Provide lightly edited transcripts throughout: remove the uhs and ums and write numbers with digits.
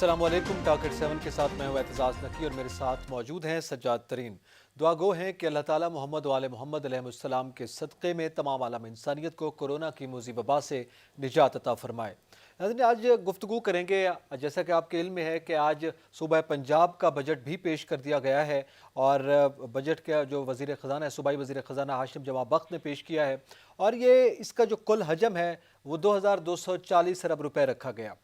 अस्सलाम वालेकुम। टॉकेट 7 के साथ मैं हूं एतजाज़ नकी और मेरे साथ मौजूद हैं सज्जाद तरीन। दुआ गो हैं कि अल्लाह ताला मोहम्मद वाले मोहम्मद अलैहिस्सलाम के सदक़े में तमाम आलम इंसानियत को कोरोना की मुसीबत वबा से निजात अता फरमाए। नाज़रीन, आज गुफ्तगू करेंगे, जैसा कि आपके इल्म में है कि आज सूबा पंजाब का बजट भी पेश कर दिया गया है और बजट का जो वज़ीर ख़ज़ाना है, सूबाई वज़ीर ख़ज़ाना हाशिम जमा बख्त ने पेश किया है और ये इसका जो कुल हजम है वो 2240 अरब रुपए रखा गया।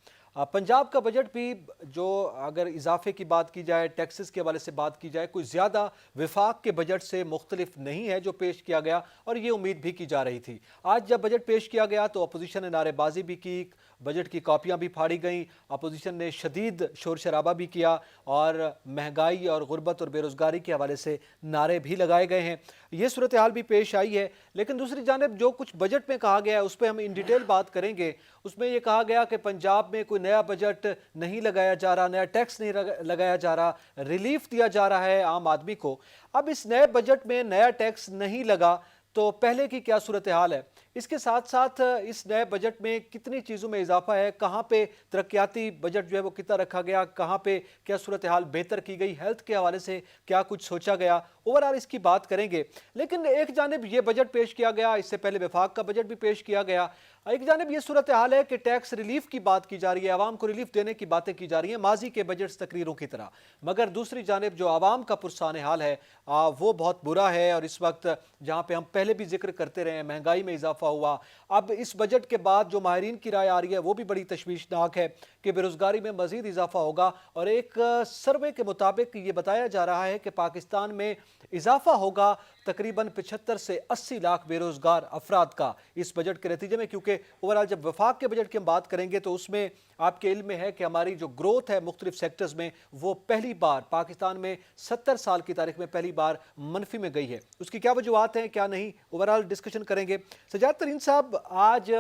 पंजाब का बजट भी जो अगर इजाफे की बात की जाए, टैक्सेस के हवाले से बात की जाए, कोई ज़्यादा विफाक के बजट से मुख्तलिफ नहीं है जो पेश किया गया और ये उम्मीद भी की जा रही थी। आज जब बजट पेश किया गया तो अपोजिशन ने नारेबाजी भी की, बजट की कॉपियाँ भी फाड़ी गईं, अपोजिशन ने शदीद शोर शराबा भी किया और महंगाई और गुर्बत और बेरोज़गारी के हवाले से नारे भी लगाए गए हैं। ये सूरत हाल भी पेश आई है। लेकिन दूसरी जानब जो कुछ बजट में कहा गया है उस पर हम इन डिटेल बात करेंगे। उसमें यह कहा गया कि पंजाब में कोई नया बजट नहीं लगाया जा रहा, नया टैक्स नहीं लगाया जा रहा, रिलीफ दिया जा रहा है आम आदमी को। अब इस नए बजट में नया टैक्स नहीं लगा तो पहले की क्या सूरत हाल है? इसके साथ साथ इस नए बजट में कितनी चीज़ों में इजाफा है, कहाँ पे तरक्याती बजट जो है वो कितना रखा गया, कहाँ पे क्या सूरत हाल बेहतर की गई, हेल्थ के हवाले से क्या कुछ सोचा गया, ओवरऑल इसकी बात करेंगे। लेकिन एक जानिब ये बजट पेश किया गया, इससे पहले वफाक का बजट भी पेश किया गया। एक जानिब ये सूरत हाल है कि टैक्स रिलीफ की बात की जा रही है, आवाम को रिलीफ देने की बातें की जा रही हैं माजी के बजट तकरीरों की तरह, मगर दूसरी जानिब जो आवाम का पुरसान हाल है वो बहुत बुरा है। और इस वक्त जहाँ पे हम पहले भी जिक्र करते रहे हैं, महंगाई में इजाफा हुआ, अब इस बजट के बाद जो माहिरीन की राय आ रही है वो भी बड़ी तशवीशनाक है कि बेरोजगारी में मजीद इजाफा होगा। और एक सर्वे के मुताबिक ये बताया जा रहा है कि पाकिस्तान में इजाफा होगा तकरीबन 75 से 80 लाख बेरोजगार अफराद का इस बजट के नतीजे में। क्योंकि ओवरऑल जब वफाक के बजट की हम बात करेंगे तो उसमें आपके इल्म में है कि हमारी जो ग्रोथ है मुख्तलिफ सेक्टर्स में वो पहली बार पाकिस्तान में 70 साल की तारीख में पहली बार मनफी में गई है। उसकी क्या वजूहत हैं, क्या नहीं, ओवरऑल डिस्कशन करेंगे। सज्जाद तरीन साहब, आज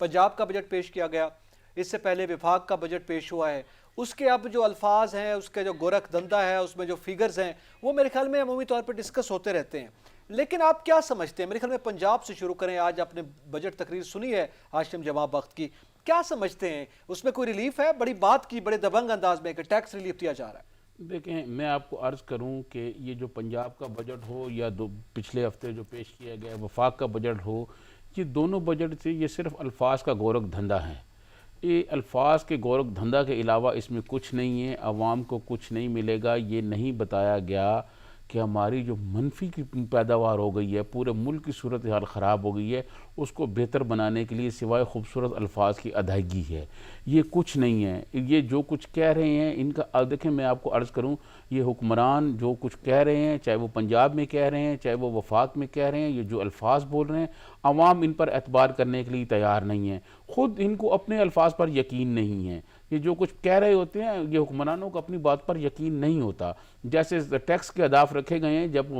पंजाब का बजट पेश किया गया, इससे पहले विभाग का बजट पेश हुआ है, उसके अब जो अल्फाज हैं, उसके जो गोरख धंधा है, उसमें जो फिगर्स हैं वो मेरे ख्याल में अमूमी तौर पर डिस्कस होते रहते हैं। लेकिन आप क्या समझते हैं? मेरे ख्याल में पंजाब से शुरू करें। आज आपने बजट तकरीर सुनी है हाशिम जमा बख्त की, क्या समझते हैं? उसमें कोई रिलीफ है? बड़ी बात की बड़े दबंग अंदाज में कि टैक्स रिलीफ दिया जा रहा है। देखें, मैं आपको अर्ज़ करूं कि ये जो पंजाब का बजट हो या पिछले हफ्ते जो पेश किया गया वफाक का बजट हो, ये दोनों बजट से ये सिर्फ अल्फाज का गोरख धंधा है। ये अल्फाज के गोरख धंधा के अलावा इसमें कुछ नहीं है, आवाम को कुछ नहीं मिलेगा। ये नहीं बताया गया कि हमारी जो मनफी की पैदावार हो गई है, पूरे मुल्क की सूरत हाल ख़राब हो गई है, उसको बेहतर बनाने के लिए सिवाय खूबसूरत अल्फाज की अदायगी है, ये कुछ नहीं है। ये जो कुछ कह रहे हैं इनका अब देखें, मैं आपको अर्ज़ करूं, ये हुक्मरान जो कुछ कह रहे हैं, चाहे वो पंजाब में कह रहे हैं, चाहे वो वफाक में कह रहे हैं, ये जो अल्फाज बोल रहे हैं, अवाम इन पर एतबार करने के लिए तैयार नहीं है। ख़ुद इनको अपने अल्फाज पर यकीन नहीं है। ये जो कुछ कह रहे होते हैं, ये हुक्मरानों को अपनी बात पर यकीन नहीं होता। जैसे टैक्स के अहदाफ रखे गए हैं, जब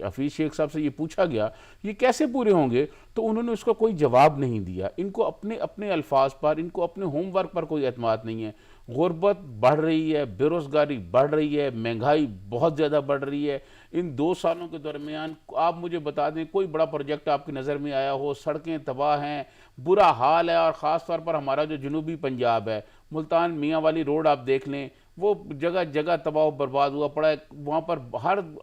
हफीज़ शेख साहब से ये पूछा गया ये कैसे पूरे होंगे तो उन्होंने उसका कोई जवाब नहीं दिया। इनको अपने अपने अल्फाज पर, इनको अपने होमवर्क पर कोई एतमाद नहीं है। गुर्बत बढ़ रही है, बेरोज़गारी बढ़ रही है, महंगाई बहुत ज़्यादा बढ़ रही है। इन 2 सालों के दरमियान आप मुझे बता दें कोई बड़ा प्रोजेक्ट आपकी नज़र में आया हो? सड़कें तबाह हैं, बुरा हाल है। और ख़ास तौर पर हमारा जो जनूबी पंजाब है, मुल्तान मियाँ वाली रोड आप देख लें, वो जगह जगह तबाह बर्बाद हुआ पड़ा है। वहाँ पर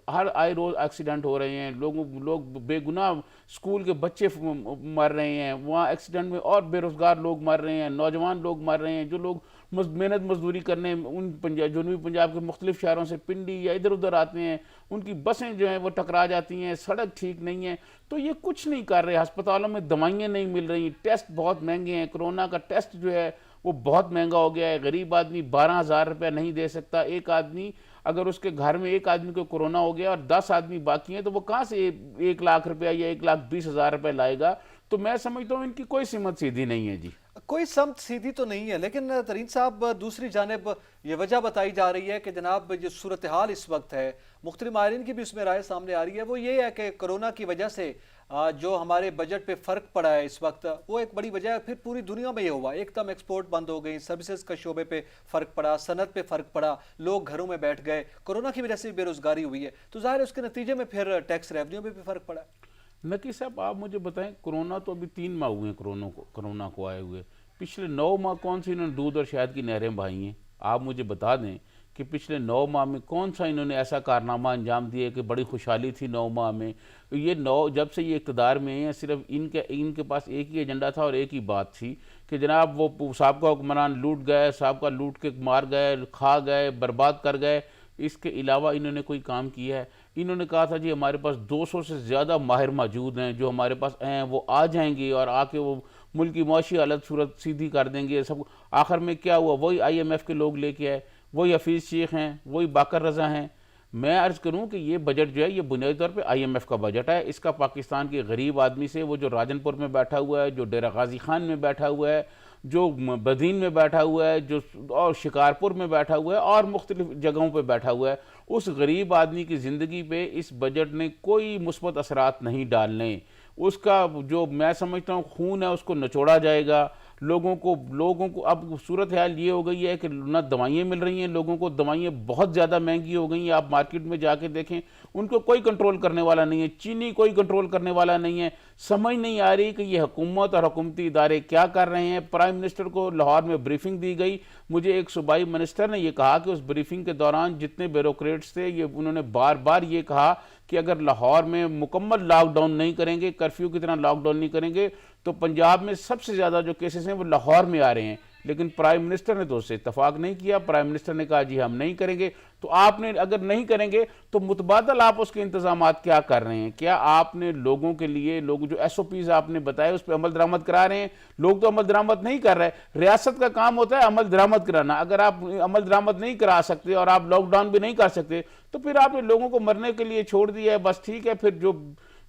हर आए रोज़ एक्सीडेंट हो रहे हैं, लोग बेगुनाह स्कूल के बच्चे मर रहे हैं वहाँ एक्सीडेंट में, और बेरोज़गार लोग मर रहे हैं, नौजवान लोग मर रहे हैं। जो लोग मेहनत मजदूरी करने उन जनूबी पंजाब के मुख्तलिफ शहरों से पिंडी या इधर उधर आते हैं, उनकी बसें जो हैं वो टकरा जाती हैं, सड़क ठीक नहीं है। तो ये कुछ नहीं कर रहे। अस्पतालों में दवाइयाँ नहीं मिल रही, टेस्ट बहुत महंगे हैं। कोरोना का टेस्ट जो है वो बहुत महंगा हो गया है। गरीब आदमी 12,000 रुपया नहीं दे सकता। एक आदमी अगर उसके घर में एक आदमी को कोरोना हो गया और 10 आदमी बाकी हैं तो वो कहाँ से 1 लाख रुपया या 1,20,000 रुपये लाएगा? तो मैं समझता हूँ इनकी कोई सिमत सीधी नहीं है जी। कोई समत सीधी तो नहीं है। लेकिन तरीन साहब, दूसरी जानिब ये वजह बताई जा रही है कि जनाब जो सूरत हाल इस वक्त है, मुख्तलिफ माहिरीन की भी उसमें राय सामने आ रही है, वो ये है कि कोरोना की वजह से जो हमारे बजट पे फ़र्क पड़ा है इस वक्त, वो एक बड़ी वजह है। फिर पूरी दुनिया में ये हुआ, एकदम एक्सपोर्ट बंद हो गई, सर्विसेज का शोबे पे फ़र्क पड़ा, सनत पे फ़र्क पड़ा, लोग घरों में बैठ गए, कोरोना की वजह से बेरोज़गारी हुई है। तो ज़ाहिर है उसके नतीजे में फिर टैक्स रेवन्यू में भी फ़र्क पड़ा है। नकी साहब, आप मुझे बताएं, कोरोना तो अभी 3 माह हुए हैं कोरोना को आए हुए। पिछले 9 माह कौन सी इन्होंने दूध और शहद की नहरें बहाई हैं? आप मुझे बता दें कि पिछले 9 माह में कौन सा इन्होंने ऐसा कारनामा अंजाम दिया कि बड़ी खुशहाली थी 9 माह में। ये 9 जब से ये इक़्तिदार में हैं, सिर्फ इनके पास एक ही एजेंडा था और एक ही बात थी कि जनाब वो साहब का हुक्मरान लूट गए, साहब का लूट के मार गए, खा गए, बर्बाद कर गए। इसके अलावा इन्होंने कोई काम किया है? इन्होंने कहा था जी हमारे पास 200 से ज़्यादा माहिर मौजूद हैं, जो हमारे पास हैं वो आ जाएंगे और आके वो मुल्क की मुआशी हालत सूरत सीधी कर देंगे सब। आखिर में क्या हुआ? वही IMF के लोग लेके आए, वही हफीज़ शेख हैं, वही बाकर रज़ा हैं। मैं अर्ज़ करूं कि ये बजट जो है ये बुनियादी तौर पे IMF का बजट है। इसका पाकिस्तान के गरीब आदमी से, वो जो राजनपुर में बैठा हुआ है, जो डेरा गाजी खान में बैठा हुआ है, जो बदीन में बैठा हुआ है, जो और शिकारपुर में बैठा हुआ है और मुख्तलिफ जगहों पर बैठा हुआ है, उस गरीब आदमी की ज़िंदगी पे इस बजट ने कोई मुस्बत असरात नहीं डालने। उसका जो मैं समझता हूँ खून है उसको निचोड़ा जाएगा। लोगों को अब सूरत हाल ये हो गई है कि ना दवाइयाँ मिल रही हैं, लोगों को दवाइयाँ बहुत ज़्यादा महंगी हो गई हैं। आप मार्केट में जाके देखें, उनको कोई कंट्रोल करने वाला नहीं है, चीनी कोई कंट्रोल करने वाला नहीं है। समझ नहीं आ रही कि ये हुकूमत और हुकूमती इदारे क्या कर रहे हैं। प्राइम मिनिस्टर को लाहौर में ब्रीफिंग दी गई, मुझे एक सूबाई मिनिस्टर ने यह कहा कि उस ब्रीफिंग के दौरान जितने ब्यूरोक्रेट्स थे ये उन्होंने बार बार ये कहा कि अगर लाहौर में मुकम्मल लॉकडाउन नहीं करेंगे, कर्फ्यू की तरह लॉकडाउन नहीं करेंगे, तो पंजाब में सबसे ज़्यादा जो केसेस हैं वो लाहौर में आ रहे हैं। लेकिन प्राइम मिनिस्टर ने तो उससे इत्तफाक नहीं किया। प्राइम मिनिस्टर ने कहा जी हम नहीं करेंगे। तो आपने अगर नहीं करेंगे तो मुतबादल आप उसके इंतजामात क्या कर रहे हैं? क्या आपने लोगों के लिए, लोग जो SOPs आपने बताए उस पर अमल दरामद करा रहे हैं? लोग तो अमल दरामद नहीं कर रहे। रियासत का काम होता है अमल दरामद कराना। अगर आप अमल दरामद नहीं करा सकते और आप लॉकडाउन भी नहीं कर सकते तो फिर आपने लोगों को मरने के लिए छोड़ दिया है। बस ठीक है, फिर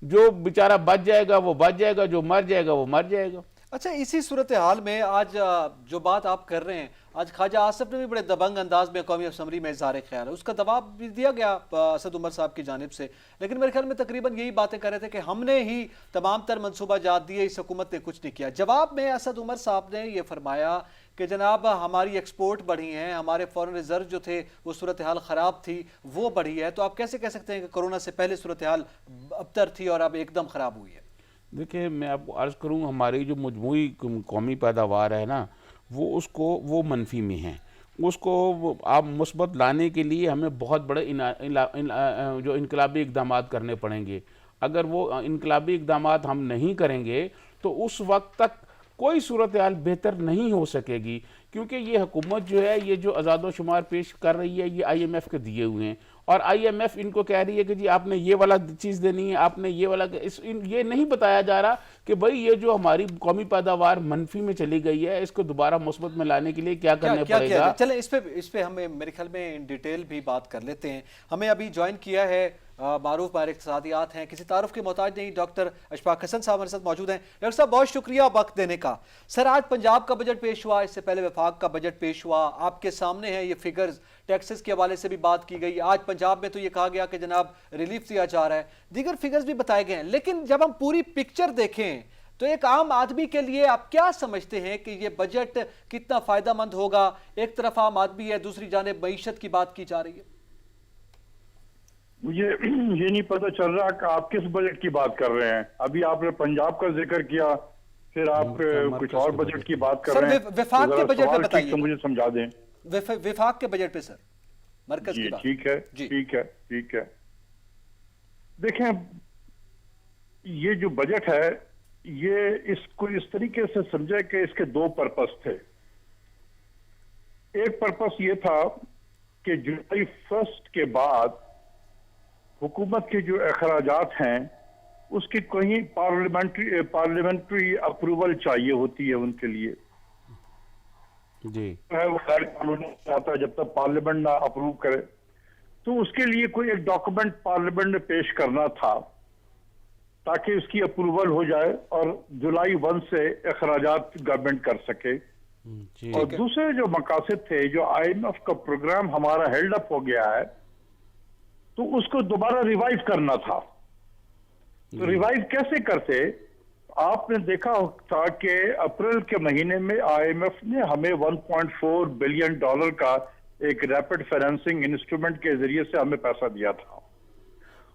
जो बेचारा बच जाएगा वो बच जाएगा, जो मर जाएगा वो मर जाएगा। अच्छा, इसी सूरत हाल में आज जो बात आप कर रहे हैं, आज ख्वाजा आसिफ ने भी बड़े दबंग अंदाज में कौमी असम्बली में इज़हार ख्याल है, उसका दबाव भी दिया गया असद उमर साहब की जानिब से। लेकिन मेरे ख्याल में तकरीबन यही बातें कर रहे थे कि हमने ही तमाम तर मनसूबा जात दिए, इस हुकूमत ने कुछ नहीं किया। जवाब में असद उमर साहब ने यह फरमाया कि जनाब हमारी एक्सपोर्ट बढ़ी हैं, हमारे फॉरेन रिजर्व जो थे वो सूरत हाल ख़राब थी वो बढ़ी है। तो आप कैसे कह सकते हैं कि कोरोना से पहले सूरत हाल अबतर थी और अब एकदम ख़राब हुई है? देखिए, मैं आपको अर्ज़ करूँ, हमारी जो मजमूई कौमी पैदावार है ना, वो मनफी में है। उसको आप मुस्बत लाने के लिए हमें बहुत बड़े जो इनकलाबी इक़दामात करने पड़ेंगे। अगर वो इनकलाबी इक़दामात हम नहीं करेंगे तो उस वक्त तक कोई सूरत हाल बेहतर नहीं हो सकेगी। क्योंकि ये हुकूमत जो है, ये जो आज़ाद व शुमार पेश कर रही है, ये IMF के दिए हुए हैं और IMF इनको कह रही है कि जी आपने ये वाला चीज़ देनी है, आपने ये वाला ये नहीं बताया जा रहा कि भाई ये जो हमारी कौमी पैदावार मनफी में चली गई है इसको दोबारा मुस्बत में लाने के लिए क्या करना पड़ेगा। चलें इस पे हमें मेरे ख्याल में इन डिटेल भी बात कर लेते हैं। हमें अभी ज्वाइन किया है मारूफ माहिर इक़्तिसादियात हैं, किसी तारुफ के मोहताज नहीं, डॉक्टर अशफाक हसन साहब हमारे साथ मौजूद हैं। डॉक्टर साहब बहुत शुक्रिया वक्त देने का। सर, आज पंजाब का बजट पेश हुआ, इससे पहले वफाक का बजट पेश हुआ, आपके सामने है ये फिगर्स, टैक्सेस के हवाले से भी बात की गई। आज पंजाब में तो ये कहा गया कि जनाब रिलीफ दिया जा रहा है, दीगर फिगर्स भी बताए गए हैं। लेकिन जब हम पूरी पिक्चर देखें तो एक आम आदमी के लिए आप क्या समझते हैं कि ये बजट कितना फायदेमंद होगा? एक तरफ आम आदमी है, दूसरी जानिब मईशत की बात की जा रही है। मुझे ये नहीं पता चल रहा कि आप किस बजट की बात कर रहे हैं। अभी आपने पंजाब का जिक्र किया, फिर आप कुछ और बजट की बात कर रहे हैं। विफाक के बजट पे बताइए, तो मुझे समझा दें। विफाक के बजट पे सर, मरकज की बात। ठीक है, ठीक है। देखें, ये जो बजट है ये इसको इस तरीके से समझे कि इसके दो पर्पस थे। एक पर्पस ये था कि जुलाई 1 के बाद हुकूमत के जो अखराजात हैं उसकी कहीं पार्लियामेंट्री अप्रूवल चाहिए होती है उनके लिए जी। वो गैर कानूनी आता है जब तक पार्लियामेंट ना अप्रूव करे। तो उसके लिए कोई एक डॉक्यूमेंट पार्लियामेंट में पेश करना था ताकि उसकी अप्रूवल हो जाए और जुलाई 1 से अखराजात गवर्नमेंट कर सके। और दूसरे जो मकासद थे, जो IMF का प्रोग्राम हमारा हेल्ड अप हो गया है तो उसको दोबारा रिवाइव करना था। तो रिवाइव कैसे करते? आपने देखा था कि अप्रैल के महीने में IMF ने हमें $1.4 बिलियन का एक रैपिड फाइनेंसिंग इंस्ट्रूमेंट के जरिए से हमें पैसा दिया था।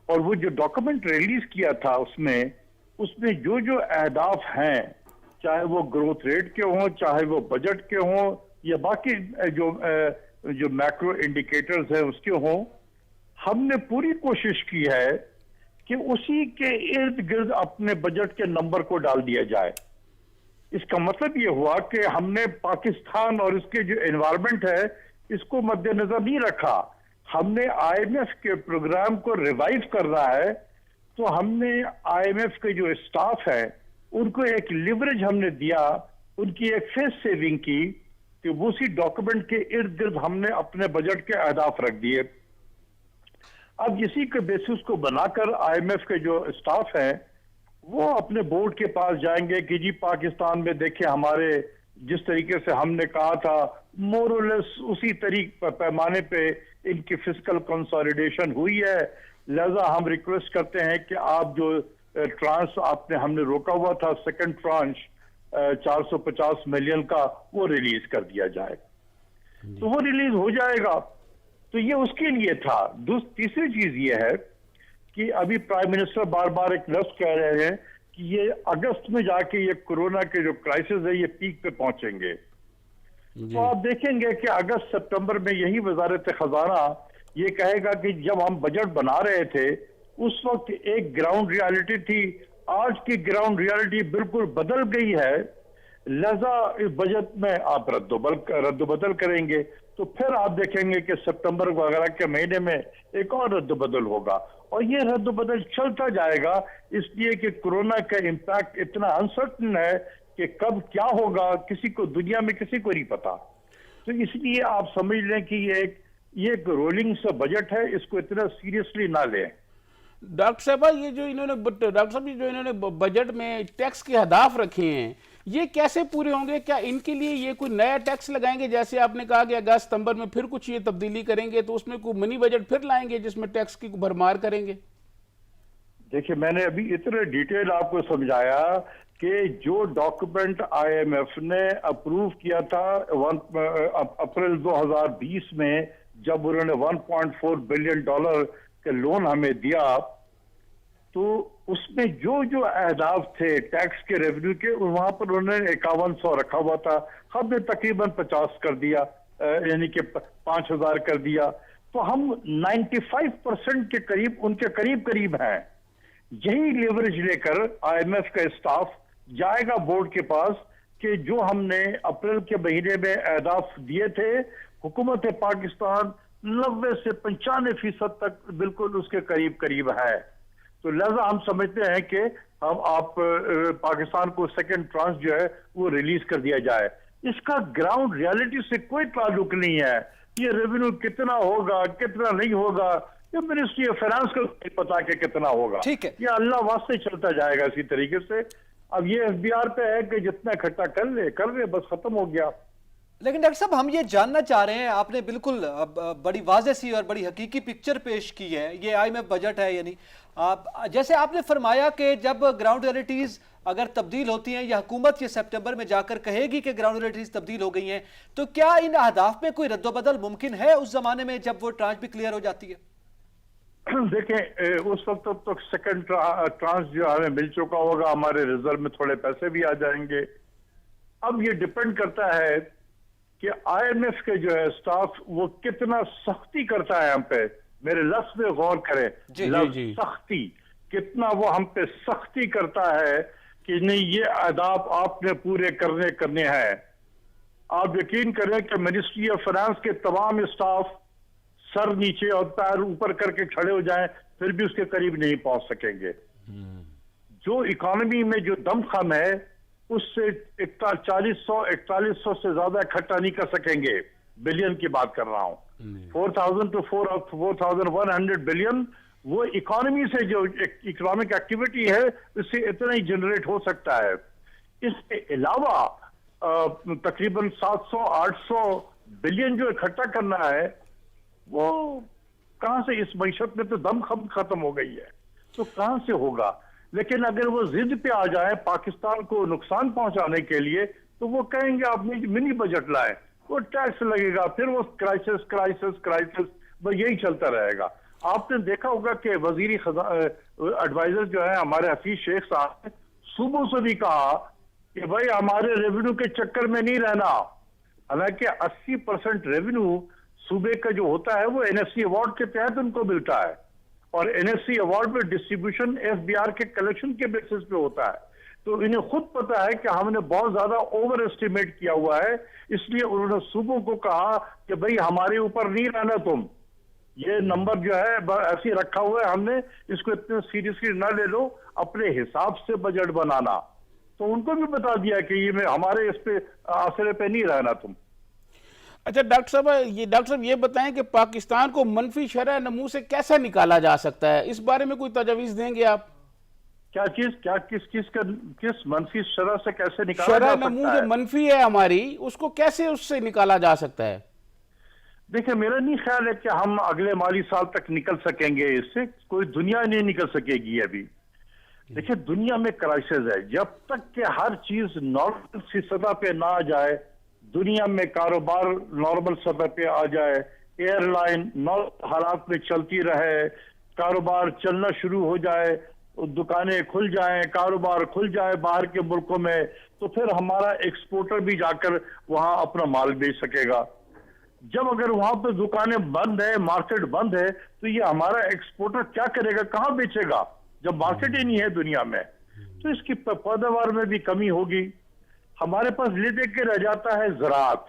और वो जो डॉक्यूमेंट रिलीज किया था उसमें जो अहदाफ हैं, चाहे वो ग्रोथ रेट के हों, चाहे वो बजट के हों या बाकी जो जो मैक्रो इंडिकेटर्स हैं उसके हों, हमने पूरी कोशिश की है कि उसी के इर्द गिर्द अपने बजट के नंबर को डाल दिया जाए। इसका मतलब ये हुआ कि हमने पाकिस्तान और इसके जो एनवायरनमेंट है इसको मद्देनजर नहीं रखा। हमने आईएमएफ के प्रोग्राम को रिवाइव करना है, तो हमने आईएमएफ के जो स्टाफ है उनको एक लिवरेज हमने दिया, उनकी एक फेस सेविंग की, कि उसी डॉक्यूमेंट के इर्द गिर्द हमने अपने बजट के अहदाफ रख दिए। अब इसी के बेसिस को बनाकर आईएमएफ के जो स्टाफ है वो अपने बोर्ड के पास जाएंगे कि जी पाकिस्तान में देखें, हमारे जिस तरीके से हमने कहा था मोरलेस उसी पैमाने पे इनकी फिस्कल कंसोलिडेशन हुई है, लिहाजा हम रिक्वेस्ट करते हैं कि आप जो ट्रांस हमने रोका हुआ था सेकंड ट्रांच 450 मिलियन का, वो रिलीज कर दिया जाए। तो वो रिलीज हो जाएगा, तो ये उसके लिए था। तीसरी चीज ये है कि अभी प्राइम मिनिस्टर बार बार एक लफ्ज कह रहे हैं कि ये अगस्त में जाके ये कोरोना के जो क्राइसिस है ये पीक पे पहुंचेंगे। तो आप देखेंगे कि अगस्त सितंबर में यही वजारत खजाना ये कहेगा कि जब हम बजट बना रहे थे उस वक्त एक ग्राउंड रियलिटी थी, आज की ग्राउंड रियलिटी बिल्कुल बदल गई है, लिहाजा इस बजट में आप रद्दोबदल करेंगे। तो फिर आप देखेंगे कि सितंबर वगैरह के महीने में एक और रद्दोबदल होगा, और ये रद्दोबदल चलता जाएगा, इसलिए कि कोरोना का इम्पैक्ट इतना अनसर्टन है कि कब क्या होगा किसी को, दुनिया में किसी को नहीं पता। तो इसलिए आप समझ लें कि ये एक रोलिंग सा बजट है, इसको इतना सीरियसली ना लें। डॉक्टर साहब ये जो इन्होंने बजट में टैक्स के अहदाफ रखे हैं, ये कैसे पूरे होंगे? क्या इनके लिए ये कोई नया टैक्स लगाएंगे? जैसे आपने कहा कि अगस्त सितंबर में फिर कुछ ये तब्दीली करेंगे, तो उसमें कोई मिनी बजट फिर लाएंगे जिसमें टैक्स की भरमार करेंगे? देखिए, मैंने अभी इतने डिटेल आपको समझाया कि जो डॉक्यूमेंट आईएमएफ ने अप्रूव किया था अप्रैल 2020 में, जब उन्होंने $1.4 बिलियन के लोन हमें दिया, तो उसमें जो जो अहदाफ थे टैक्स के रेवेन्यू के, वहां पर उन्होंने 5100 रखा हुआ था, हमने तकरीबन 50 कर दिया, यानी कि 5000 कर दिया। तो हम 95% के करीब, उनके करीब हैं। यही लेवरेज लेकर आईएमएफ का स्टाफ जाएगा बोर्ड के पास कि जो हमने अप्रैल के महीने में अहदाफ दिए थे, हुकूमत पाकिस्तान 90 से 95% तक बिल्कुल उसके करीब है। तो लिहाजा हम समझते हैं कि आप पाकिस्तान को सेकंड ट्रांस जो है वो रिलीज कर दिया जाए। इसका ग्राउंड रियलिटी से कोई ताल्लुक नहीं है। ये रेवेन्यू कितना होगा कितना नहीं होगा, ये मिनिस्ट्री ऑफ फाइनेंस को नहीं पता कि कितना होगा। ठीक है, ये अल्लाह वास्ते चलता जाएगा इसी तरीके से। अब ये एफबीआर पे है कि जितना इकट्ठा कर ले, बस खत्म हो गया। लेकिन डॉक्टर साहब, हम ये जानना चाह रहे हैं, आपने बिल्कुल बड़ी वाज़ेह सी और बड़ी हकीकी पिक्चर पेश की है। ये आईएमएफ बजट है, यानी जैसे आपने फरमाया कि जब ग्राउंड रियलिटीज अगर तब्दील होती हैं या हुकूमत ये सितंबर में जाकर कहेगी कि ग्राउंड रियलिटीज तब्दील हो गई हैं, तो क्या इन अहदाफ में कोई रद्दोबदल मुमकिन है उस जमाने में जब वो ट्रांच भी क्लियर हो जाती है? देखें, उस वक्त तक तो सेकंड ट्रांस जो हमें मिल चुका होगा, हमारे रिजर्व में थोड़े पैसे भी आ जाएंगे। अब ये डिपेंड करता है कि आईएमएफ के जो है स्टाफ वो कितना सख्ती करता है हम पे। मेरे लफ्ज पे गौर करें, सख्ती कितना वो हम पे सख्ती करता है कि नहीं, ये अहदाफ आपने पूरे करने हैं। आप यकीन करें कि मिनिस्ट्री ऑफ फाइनेंस के तमाम स्टाफ सर नीचे और पैर ऊपर करके खड़े हो जाएं, फिर भी उसके करीब नहीं पहुंच सकेंगे। जो इकोनॉमी में जो दमखम है उससे 4100 से ज्यादा इकट्ठा नहीं कर सकेंगे। बिलियन की बात कर रहा हूं, 4000 to 4100 बिलियन वो इकोनॉमी से जो इकोनॉमिक एक्टिविटी है उससे इतना ही जनरेट हो सकता है। इसके अलावा तकरीबन 700-800 बिलियन जो इकट्ठा करना है वो कहां से, इस मईशत में तो दम खत्म हो गई है, तो कहां से होगा। लेकिन अगर वो जिद पे आ जाए पाकिस्तान को नुकसान पहुंचाने के लिए, तो वो कहेंगे आप मिनी बजट लाए, वो टैक्स लगेगा, फिर वो क्राइसिस वो यही चलता रहेगा। आपने देखा होगा कि वजीर एडवाइजर जो है हमारे हफीज शेख साहब ने सुबह से भी कहा कि भाई हमारे रेवेन्यू के चक्कर में नहीं रहना। हालांकि 80% रेवेन्यू सूबे का जो होता है वो एनएफसी अवार्ड के तहत उनको मिलता है, और एनएफसी अवार्ड में डिस्ट्रीब्यूशन एफबीआर के कलेक्शन के बेसिस पे होता है। तो इन्हें खुद पता है कि हमने बहुत ज्यादा ओवर एस्टिमेट किया हुआ है, इसलिए उन्होंने सूबों को कहा कि भाई हमारे ऊपर नहीं रहना तुम, ये नंबर जो है ऐसे रखा हुआ है हमने, इसको इतने सीरियसली ना ले लो, अपने हिसाब से बजट बनाना। तो उनको भी बता दिया कि ये हमारे इस पे आसरे पे नहीं रहना तुम। अच्छा डॉक्टर साहब ये बताएं कि पाकिस्तान को मनफी शरह नमू से कैसे निकाला जा सकता है, इस बारे में कोई तजवीज़ देंगे आप? क्या चीज, क्या किस मनफी शरह से कैसे निकाला शरह जा सकता नमू है? जो मनफी है हमारी, उसको कैसे उससे निकाला जा सकता है? देखिए, मेरा नहीं ख्याल है कि हम अगले माली साल तक निकल सकेंगे इससे, कोई दुनिया नहीं निकल सकेगी अभी। देखिए, दुनिया में क्राइसिस है, जब तक कि हर चीज नॉर्मल सी सतह पे ना आ जाए, दुनिया में कारोबार नॉर्मल सतह पे आ जाए, एयरलाइन नॉर्मल हालात में चलती रहे, कारोबार चलना शुरू हो जाए, दुकानें खुल जाएं, कारोबार खुल जाए बाहर के मुल्कों में, तो फिर हमारा एक्सपोर्टर भी जाकर वहां अपना माल बेच सकेगा। जब अगर वहां पर दुकानें बंद है, मार्केट बंद है, तो ये हमारा एक्सपोर्टर क्या करेगा, कहां बेचेगा, जब मार्केट ही नहीं है दुनिया में? तो इसकी पैदावार में भी कमी होगी। हमारे पास ले दे के रह जाता है ज़राअत।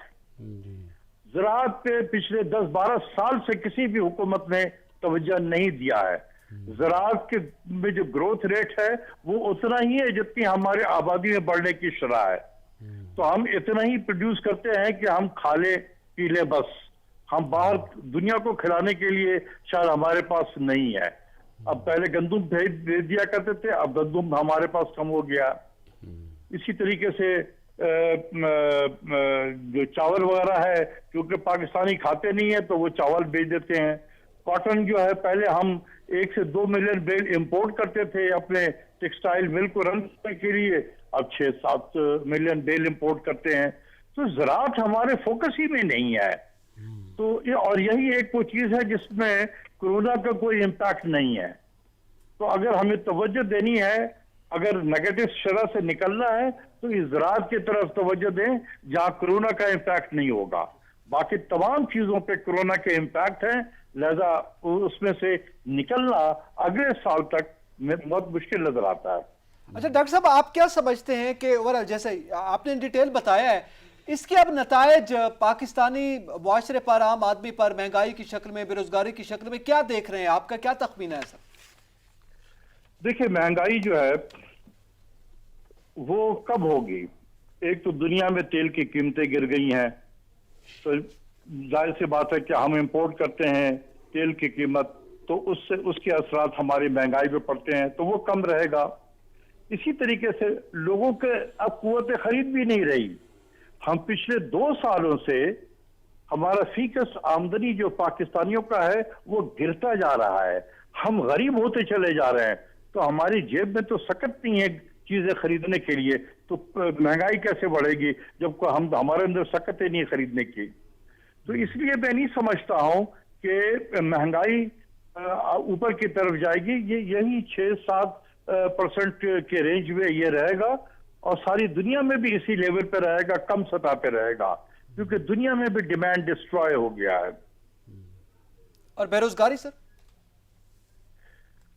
ज़राअत पे पिछले 10-12 साल से किसी भी हुकूमत ने तवज्जो नहीं दिया है। ज़राअत के में जो ग्रोथ रेट है वो उतना ही है जितनी हमारे आबादी में बढ़ने की शरह है। तो हम इतना ही प्रोड्यूस करते हैं कि हम खा ले पी ले, बस। हम बाहर दुनिया को खिलाने के लिए शायद हमारे पास नहीं है। अब पहले गंदुम भेज दिया करते थे, अब गंदुम हमारे पास कम हो गया। इसी तरीके से जो चावल वगैरह है, क्योंकि पाकिस्तानी खाते नहीं है तो वो चावल बेच देते हैं। कॉटन जो है, पहले हम 1 से 2 मिलियन बेल इंपोर्ट करते थे अपने टेक्सटाइल मिल को रन करने के लिए, अब 6-7 मिलियन बेल इंपोर्ट करते हैं। तो ज़राअत हमारे फोकस ही में नहीं है। तो ये, और यही एक वो चीज है जिसमें कोरोना का कोई इम्पैक्ट नहीं है। तो अगर हमें तवज्जो देनी है, अगर नेगेटिव शरह से निकलना है, तो इस ज़राअत की तरफ तवज्जो दें जहां कोरोना का इम्पैक्ट नहीं होगा। बाकी तमाम चीजों पे कोरोना के इम्पैक्ट है, लिहाजा उसमें से निकलना अगले साल तक बहुत मुश्किल नजर आता है। अच्छा डॉक्टर साहब, आप क्या समझते हैं कि ओवरऑल, जैसे आपने डिटेल बताया है, इसके अब नतायज पाकिस्तानी मुआशरे पर, आम आदमी पर, महंगाई की शक्ल में, बेरोजगारी की शक्ल में क्या देख रहे हैं? आपका क्या तखमीना है सर? देखिए, महंगाई जो है वो कब होगी? एक तो दुनिया में तेल की कीमतें गिर गई हैं, तो जाहिर सी बात है कि हम इंपोर्ट करते हैं तेल की कीमत, तो उससे उसके असरात हमारी महंगाई पे पड़ते हैं, तो वो कम रहेगा। इसी तरीके से लोगों के अब कुव्वत खरीद भी नहीं रही। हम पिछले 2 सालों से हमारा फीकस आमदनी जो पाकिस्तानियों का है वो गिरता जा रहा है, हम गरीब होते चले जा रहे हैं। तो हमारी जेब में तो सकत नहीं है चीजें खरीदने के लिए, तो महंगाई कैसे बढ़ेगी जब हम हमारे अंदर सकत ही नहीं है खरीदने की? तो इसलिए मैं नहीं समझता हूं कि महंगाई ऊपर की तरफ जाएगी। ये यही 6-7% के रेंज में ये रहेगा, और सारी दुनिया में भी इसी लेवल पे रहेगा, कम सतह पे रहेगा, क्योंकि दुनिया में भी डिमांड डिस्ट्रॉय हो गया है। और बेरोजगारी सर?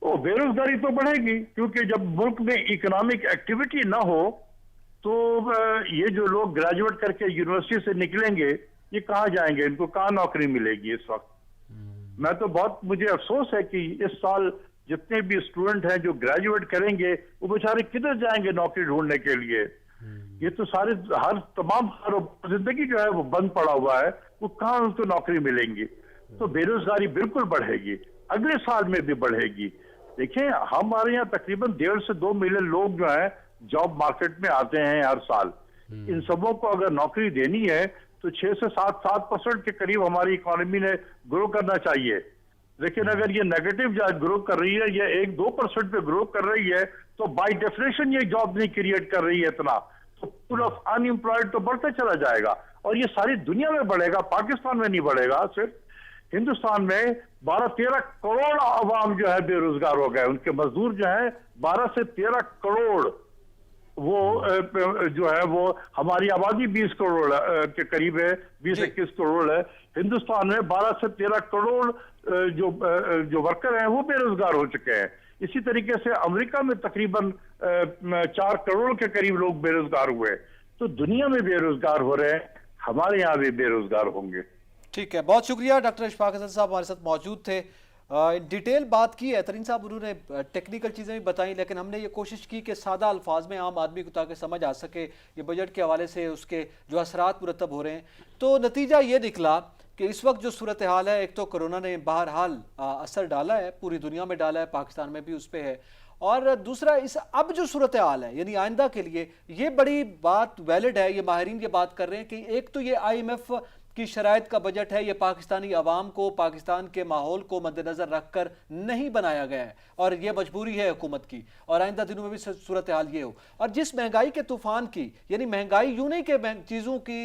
बेरोजगारी तो बढ़ेगी, क्योंकि जब मुल्क में इकोनॉमिक एक्टिविटी ना हो तो ये जो लोग ग्रेजुएट करके यूनिवर्सिटी से निकलेंगे, ये कहाँ जाएंगे? इनको कहाँ नौकरी मिलेगी इस वक्त? मैं तो मुझे अफसोस है कि इस साल जितने भी स्टूडेंट हैं जो ग्रेजुएट करेंगे, वो बेचारे किधर जाएंगे नौकरी ढूंढने के लिए? ये तो सारे तमाम जिंदगी जो है वो बंद पड़ा हुआ है, वो कहाँ उनको नौकरी मिलेंगी? तो बेरोजगारी बिल्कुल बढ़ेगी, अगले साल में भी बढ़ेगी। देखिए, हमारे यहाँ तकरीबन 1.5 से 2 मिलियन लोग जो हैं जॉब मार्केट में आते हैं हर साल। इन सबों को अगर नौकरी देनी है तो 6 से 7% के करीब हमारी इकोनॉमी ने ग्रो करना चाहिए। लेकिन अगर ये नेगेटिव ग्रो कर रही है, या 1-2% पे ग्रो कर रही है, तो बाय डेफिनेशन ये जॉब नहीं क्रिएट कर रही है इतना, तो पूल ऑफ अनएम्प्लॉयड तो बढ़ता चला जाएगा, और ये सारी दुनिया में बढ़ेगा, पाकिस्तान में नहीं बढ़ेगा। सिर्फ हिंदुस्तान में 12-13 करोड़ अवाम जो है बेरोजगार हो गए, उनके मजदूर जो है 12 से 13 करोड़। वो जो है वो हमारी आबादी 20 करोड़ के करीब है, 20-21 करोड़ है। हिंदुस्तान में 12 से 13 करोड़ जो वर्कर हैं वो बेरोजगार हो चुके हैं। इसी तरीके से अमेरिका में तकरीबन 4 करोड़ के करीब लोग बेरोजगार हुए। तो दुनिया में बेरोजगार हो रहे हैं, हमारे यहाँ भी बेरोजगार होंगे। ठीक है, बहुत शुक्रिया। डॉक्टर इशफाक हसन साहब हमारे साथ मौजूद थे। डिटेल बात की है तरीन साहब, उन्होंने टेक्निकल चीज़ें भी बताई, लेकिन हमने ये कोशिश की कि सादा अल्फाज में आम आदमी को ताकि समझ आ सके ये बजट के हवाले से उसके जो असरात मुरतब हो रहे हैं। तो नतीजा ये निकला कि इस वक्त जो सूरत हाल है, एक तो कोरोना ने बहरहाल असर डाला है, पूरी दुनिया में डाला है, पाकिस्तान में भी उस पर है, और दूसरा इस अब जो सूरत हाल है यानी आइंदा के लिए ये बड़ी बात वैलिड है, ये माहिरीन ये बात कर रहे हैं कि एक तो ये IMF की शराइत का बजट है, ये पाकिस्तानी अवाम को, पाकिस्तान के माहौल को मद्देनजर रखकर नहीं बनाया गया है और ये मजबूरी है हुकूमत की, और आइंदा दिनों में भी सूरत हाल ये हो। और जिस महंगाई के तूफान की, यानी महंगाई यूं नहीं कि चीज़ों की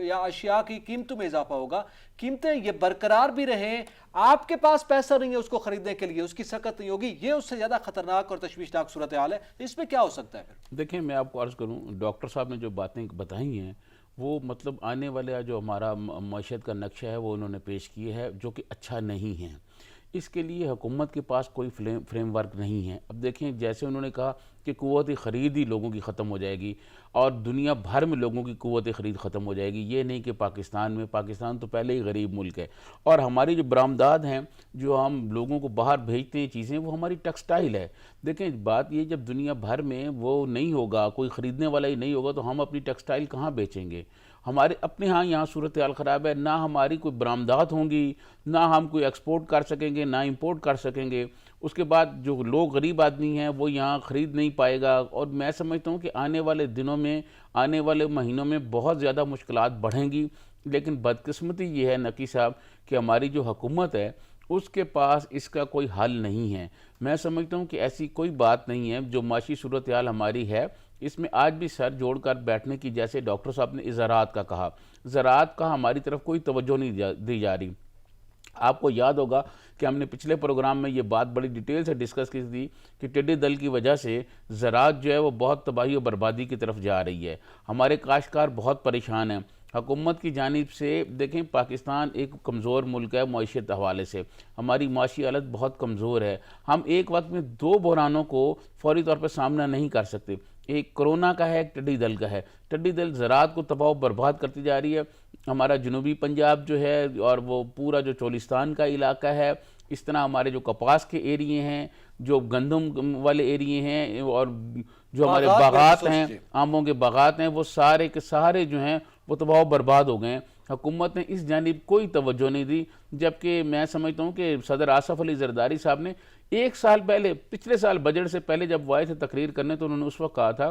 या अशिया की कीमतों में इजाफा होगा, कीमतें ये बरकरार भी रहें, आपके पास पैसा नहीं है उसको खरीदने के लिए, उसकी सकत नहीं होगी, ये उससे ज़्यादा खतरनाक और तशवीशनाक सूरत हाल है। इसमें क्या हो सकता है फिर? देखिए, मैं आपको अर्ज़ करूं, डॉक्टर साहब ने जो बातें बताई हैं वो मतलब आने वाले जो हमारा मईशत का नक्शा है वो उन्होंने पेश किए है, जो कि अच्छा नहीं है। इसके लिए हुकूमत के पास कोई फ्रेमवर्क नहीं है। अब देखें, जैसे उन्होंने कहा कि क़ुव्वत ख़रीद ही लोगों की ख़त्म हो जाएगी और दुनिया भर में लोगों की क़ुव्वत ख़रीद ख़त्म हो जाएगी। ये नहीं कि पाकिस्तान में, पाकिस्तान तो पहले ही गरीब मुल्क है, और हमारी जो बरामदात हैं, जो हम लोगों को बाहर भेजते हैं चीज़ें, वो हमारी टेक्सटाइल है। देखें, बात ये, जब दुनिया भर में वो नहीं होगा, कोई ख़रीदने वाला ही नहीं होगा, तो हम अपनी टेक्सटाइल कहाँ बेचेंगे? हमारे अपने यहाँ सूरत हाल ख़राब है, ना हमारी कोई बरामदात होंगी, ना हम कोई एक्सपोर्ट कर सकेंगे, ना इंपोर्ट कर सकेंगे। उसके बाद जो लोग गरीब आदमी हैं वो यहाँ ख़रीद नहीं पाएगा, और मैं समझता हूँ कि आने वाले दिनों में, आने वाले महीनों में बहुत ज़्यादा मुश्किलात बढ़ेंगी। लेकिन बदकिस्मती ये है नकी साहब कि हमारी जो हुकूमत है उसके पास इसका कोई हल नहीं है। मैं समझता हूँ कि ऐसी कोई बात नहीं है। जो माशी सूरत हाल हमारी है, इसमें आज भी सर जोड़कर बैठने की, जैसे डॉक्टर साहब ने ज़राअत का कहा, ज़राअत का हमारी तरफ कोई तवज्जो नहीं दी जा रही। आपको याद होगा कि हमने पिछले प्रोग्राम में ये बात बड़ी डिटेल से डिस्कस की थी कि टिड्डी दल की वजह से ज़राअत जो है वो बहुत तबाही और बर्बादी की तरफ जा रही है। हमारे काश्तकार बहुत परेशान हैं। हुकूमत की जानिब से देखें, पाकिस्तान एक कमज़ोर मुल्क है मईशत हवाले से, हमारी माशी हालत बहुत कमज़ोर है। हम एक वक्त में 2 बहरानों को फौरी तौर पर सामना नहीं कर सकते, एक कोरोना का है, एक टिड्डी दल का है। टिड्डी दल ज़राअत को तबाह बर्बाद करती जा रही है। हमारा जनूबी पंजाब जो है और वो पूरा जो चोलिस्तान का इलाका है, इस तरह हमारे जो कपास के एरिए हैं, जो गंदम वाले एरिए हैं, और जो हमारे बागात हैं, आमों के बागात हैं, वो सारे के सारे जो हैं वो तबाह बर्बाद हो गए हैं। हुकूमत ने इस जानिब कोई तवज्जो नहीं दी, जबकि मैं समझता हूँ कि सदर आसफ अली जरदारी साहब ने 1 साल पहले, पिछले साल बजट से पहले जब वो आए थे तकरीर करने, तो उन्होंने उस वक्त कहा था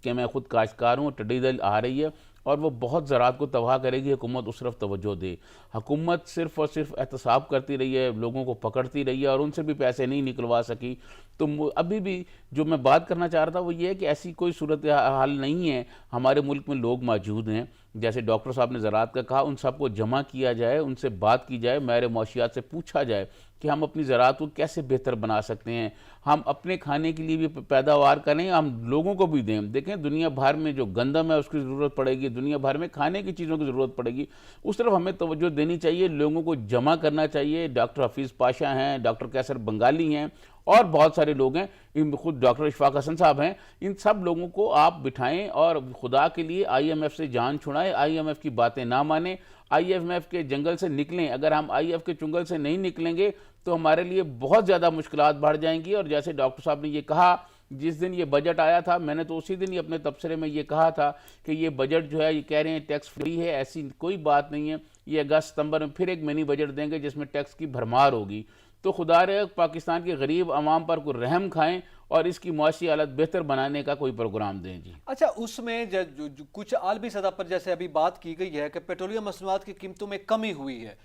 कि मैं खुद काश्तकार हूँ, टिड्डी दल आ रही है और वो बहुत ज़राअत को तबाह करेगी, हुकूमत उस तरफ तवज्जो दे। हुकूमत सिर्फ़ और सिर्फ एहतसाब करती रही है, लोगों को पकड़ती रही है और उनसे भी पैसे नहीं निकलवा सकी। तो अभी भी जो मैं बात करना चाह रहा था वो ये है कि ऐसी कोई सूरत हाल नहीं है। हमारे मुल्क में लोग मौजूद हैं, जैसे डॉक्टर साहब ने ज़राअत का कहा, उन सबको जमा किया जाए, उनसे बात की जाए, माहिर मौशियात से पूछा जाए कि हम अपनी ज़राअत को कैसे बेहतर बना सकते हैं, हम अपने खाने के लिए भी पैदावार करें, हम लोगों को भी दें। देखें, दुनिया भर में जो गंदम है उसकी ज़रूरत पड़ेगी, दुनिया भर में खाने की चीज़ों की ज़रूरत पड़ेगी, उस तरफ हमें तवज्जो देनी चाहिए, लोगों को जमा करना चाहिए। डॉक्टर हफीज़ पाशा हैं, डॉक्टर कैसर बंगाली हैं और बहुत सारे लोग हैं, इन खुद डॉक्टर इशफाक हसन साहब हैं, इन सब लोगों को आप बिठाएं और खुदा के लिए IMF से जान छुड़ाएं, IMF की बातें ना मानें, IMF के जंगल से निकलें। अगर हम IMF के चुंगल से नहीं निकलेंगे तो हमारे लिए बहुत ज़्यादा मुश्किलात बढ़ जाएंगी। और जैसे डॉक्टर साहब ने ये कहा, जिस दिन ये बजट आया था, मैंने तो उसी दिन ही अपने तबसरे में ये कहा था कि ये बजट जो है, ये कह रहे हैं टैक्स फ्री है, ऐसी कोई बात नहीं है। ये अगस्त सितंबर में फिर एक मिनी बजट देंगे जिसमें टैक्स की भरमार होगी। तो खुदा रहे पाकिस्तान के गरीब आवाम पर कोई रहम खाएं और इसकी मुआशी हालत बेहतर बनाने का कोई प्रोग्राम दें जी। अच्छा, उसमें जो कुछ आलमी सतह पर जैसे अभी बात की गई है कि पेट्रोलियम मसनूआत की कीमतों में कमी हुई है,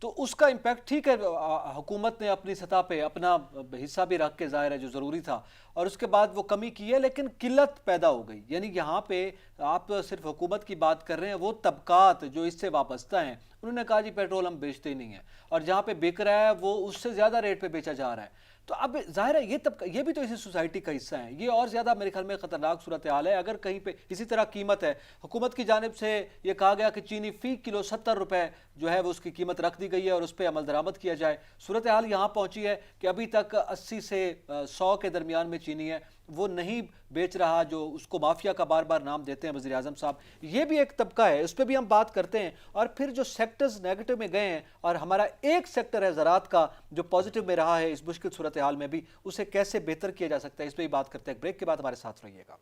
तो उसका इम्पैक्ट ठीक है, हुकूमत ने अपनी सतह पे अपना हिस्सा भी रख के, ज़ाहिर है जो ज़रूरी था, और उसके बाद वो कमी की है, लेकिन किल्लत पैदा हो गई। यानी यहाँ पे आप सिर्फ हुकूमत की बात कर रहे हैं, वो तबकात जो इससे वाबस्ता हैं, उन्होंने कहा जी पेट्रोल हम बेचते ही नहीं हैं, और जहाँ पे बिक रहा है वो उससे ज़्यादा रेट पे बेचा जा रहा है। तो अब जाहिर है ये भी तो इसी सोसाइटी का हिस्सा है। ये और ज़्यादा मेरे ख्याल में ख़तरनाक सूरत हाल है। अगर कहीं पे इसी तरह कीमत है, हुकूमत की जानिब से ये कहा गया कि चीनी फ़ी किलो 70 रुपये जो है वो उसकी कीमत रख दी गई है और उस पर अमल दरामद किया जाए। सूरत हाल यहाँ पहुँची है कि अभी तक 80 से 100 के दरमियान में चीनी है वो नहीं बेच रहा, जो उसको माफिया का बार बार नाम देते हैं वज़ीर आज़म साहब। ये भी एक तबका है, उस पर भी हम बात करते हैं। और फिर जो सेक्टर्स नेगेटिव में गए हैं और हमारा एक सेक्टर है ज़राअत का जो पॉजिटिव में रहा है इस मुश्किल सूरत हाल में भी, उसे कैसे बेहतर किया जा सकता है, इस पर भी बात करते हैं। ब्रेक के बाद हमारे साथ रहिएगा।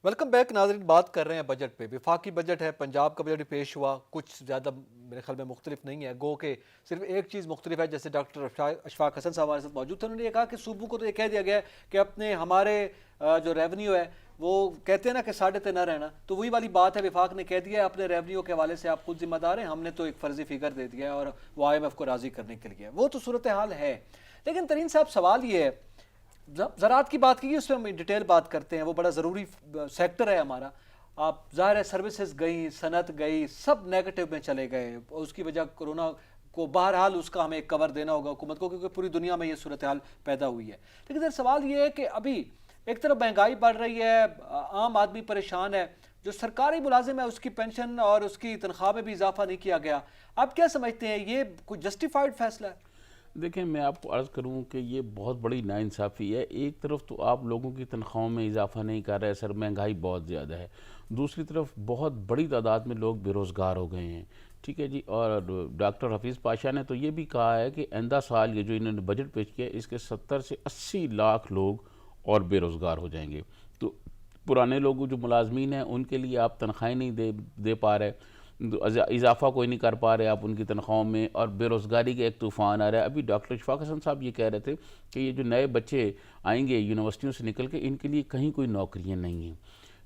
वेलकम बैक नाज़रीन। बात कर रहे हैं बजट पे। विफाकी बजट है, पंजाब का बजट भी पेश हुआ, कुछ ज़्यादा मेरे ख्याल में मुख्तलिफ नहीं है। गो के सिर्फ एक चीज़ मुख्तलिफ है, जैसे डॉक्टर अशफाक हसन साहब हमारे साथ मौजूद थे, उन्होंने ये कहा कि सूबों को तो ये कह दिया गया है कि अपने हमारे जो रेवेन्यू है वो कहते हैं ना कि 3.5 ना रहना, तो वही वाली बात है। विफाक ने कह दिया है अपने रेवेन्यू के हवाले से आप खुद जिम्मेदार हैं, हमने तो एक फ़र्जी फिगर दे दिया है और वो IMF को राज़ी करने के लिए। वो तो सूरत हाल है। लेकिन तरीन साहब सवाल ये है, ज़राअत की बात की, उसमें हम डिटेल बात करते हैं, वो बड़ा ज़रूरी सेक्टर है हमारा। आप ज़ाहिर है सर्विसेज गई, सनत गई, सब नेगेटिव में चले गए। उसकी वजह कोरोना को बहरहाल उसका हमें कवर देना होगा हुकूमत को, क्योंकि पूरी दुनिया में ये सूरत हाल पैदा हुई है। लेकिन सवाल ये है कि अभी एक तरफ महंगाई बढ़ रही है, आम आदमी परेशान है, जो सरकारी मुलाजिम है उसकी पेंशन और उसकी तनख्वाह में भी इजाफा नहीं किया गया। आप क्या समझते हैं, ये कोई जस्टिफाइड फैसला है? देखें, मैं आपको अर्ज़ करूं कि ये बहुत बड़ी नाइंसाफ़ी है। एक तरफ तो आप लोगों की तनख्वाहों में इजाफा नहीं कर रहे, सर महंगाई बहुत ज़्यादा है। दूसरी तरफ बहुत बड़ी तादाद में लोग बेरोज़गार हो गए हैं, ठीक है जी। और डॉक्टर हफीज़ पाशा ने तो ये भी कहा है कि आइंदा साल ये जो इन्होंने बजट पेश किया है इसके 70 से 80 लाख लोग और बेरोज़गार हो जाएंगे। तो पुराने लोग जो मुलाजमीन हैं उनके लिए आप तनख्वाहें नहीं दे पा रहे, इजाफा कोई नहीं कर पा रहे आप उनकी तनख्वाहों में, और बेरोज़गारी का एक तूफ़ान आ रहा है। अभी डॉक्टर अशफाक हसन साहब ये कह रहे थे कि ये जो नए बच्चे आएंगे यूनिवर्सिटियों से निकल के, इनके लिए कहीं कोई नौकरियां नहीं हैं।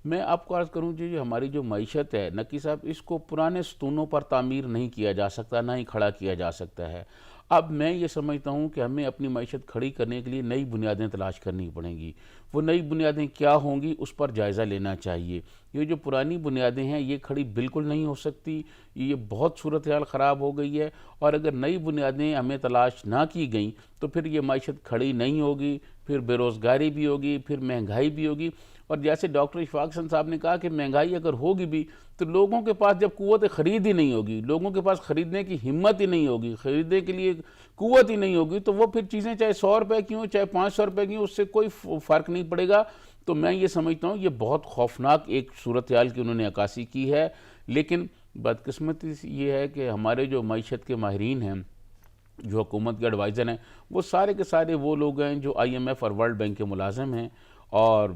मैं आपको अर्ज़ करूं जी, हमारी जो मईशत है नकी साहब, इसको पुराने स्तूनों पर तामीर नहीं किया जा सकता, ना ही खड़ा किया जा सकता है। अब मैं ये समझता हूँ कि हमें अपनी मईशत खड़ी करने के लिए नई बुनियादें तलाश करनी पड़ेंगी। वो नई बुनियादें क्या होंगी उस पर जायज़ा लेना चाहिए। ये जो पुरानी बुनियादें हैं ये खड़ी बिल्कुल नहीं हो सकती, ये बहुत सूरत हाल ख़राब हो गई है। और अगर नई बुनियादें हमें तलाश ना की गई तो फिर ये मईशत खड़ी नहीं होगी, फिर बेरोज़गारी भी होगी, फिर महंगाई भी होगी। और जैसे डॉक्टर इशफाक हसन साहब ने कहा कि महंगाई अगर होगी भी तो लोगों के पास जब कुव्वत ख़रीद ही नहीं होगी, लोगों के पास ख़रीदने की हिम्मत ही नहीं होगी, ख़रीदने के लिए कुव्वत ही नहीं होगी, तो वो फिर चीज़ें चाहे 100 रुपये की हों चाहे 500 रुपये की, उससे कोई फ़र्क नहीं पड़ेगा। तो मैं ये समझता हूँ ये बहुत खौफनाक एक सूरत हाल की उन्होंने अक्कासी की है। लेकिन बदकिस्मती ये है कि हमारे जो मईशत के माहिरीन हैं, जो हुकूमत के एडवाइज़र हैं, वो सारे के सारे वो लोग हैं जो IMF और वर्ल्ड बैंक के मुलाजिम हैं, और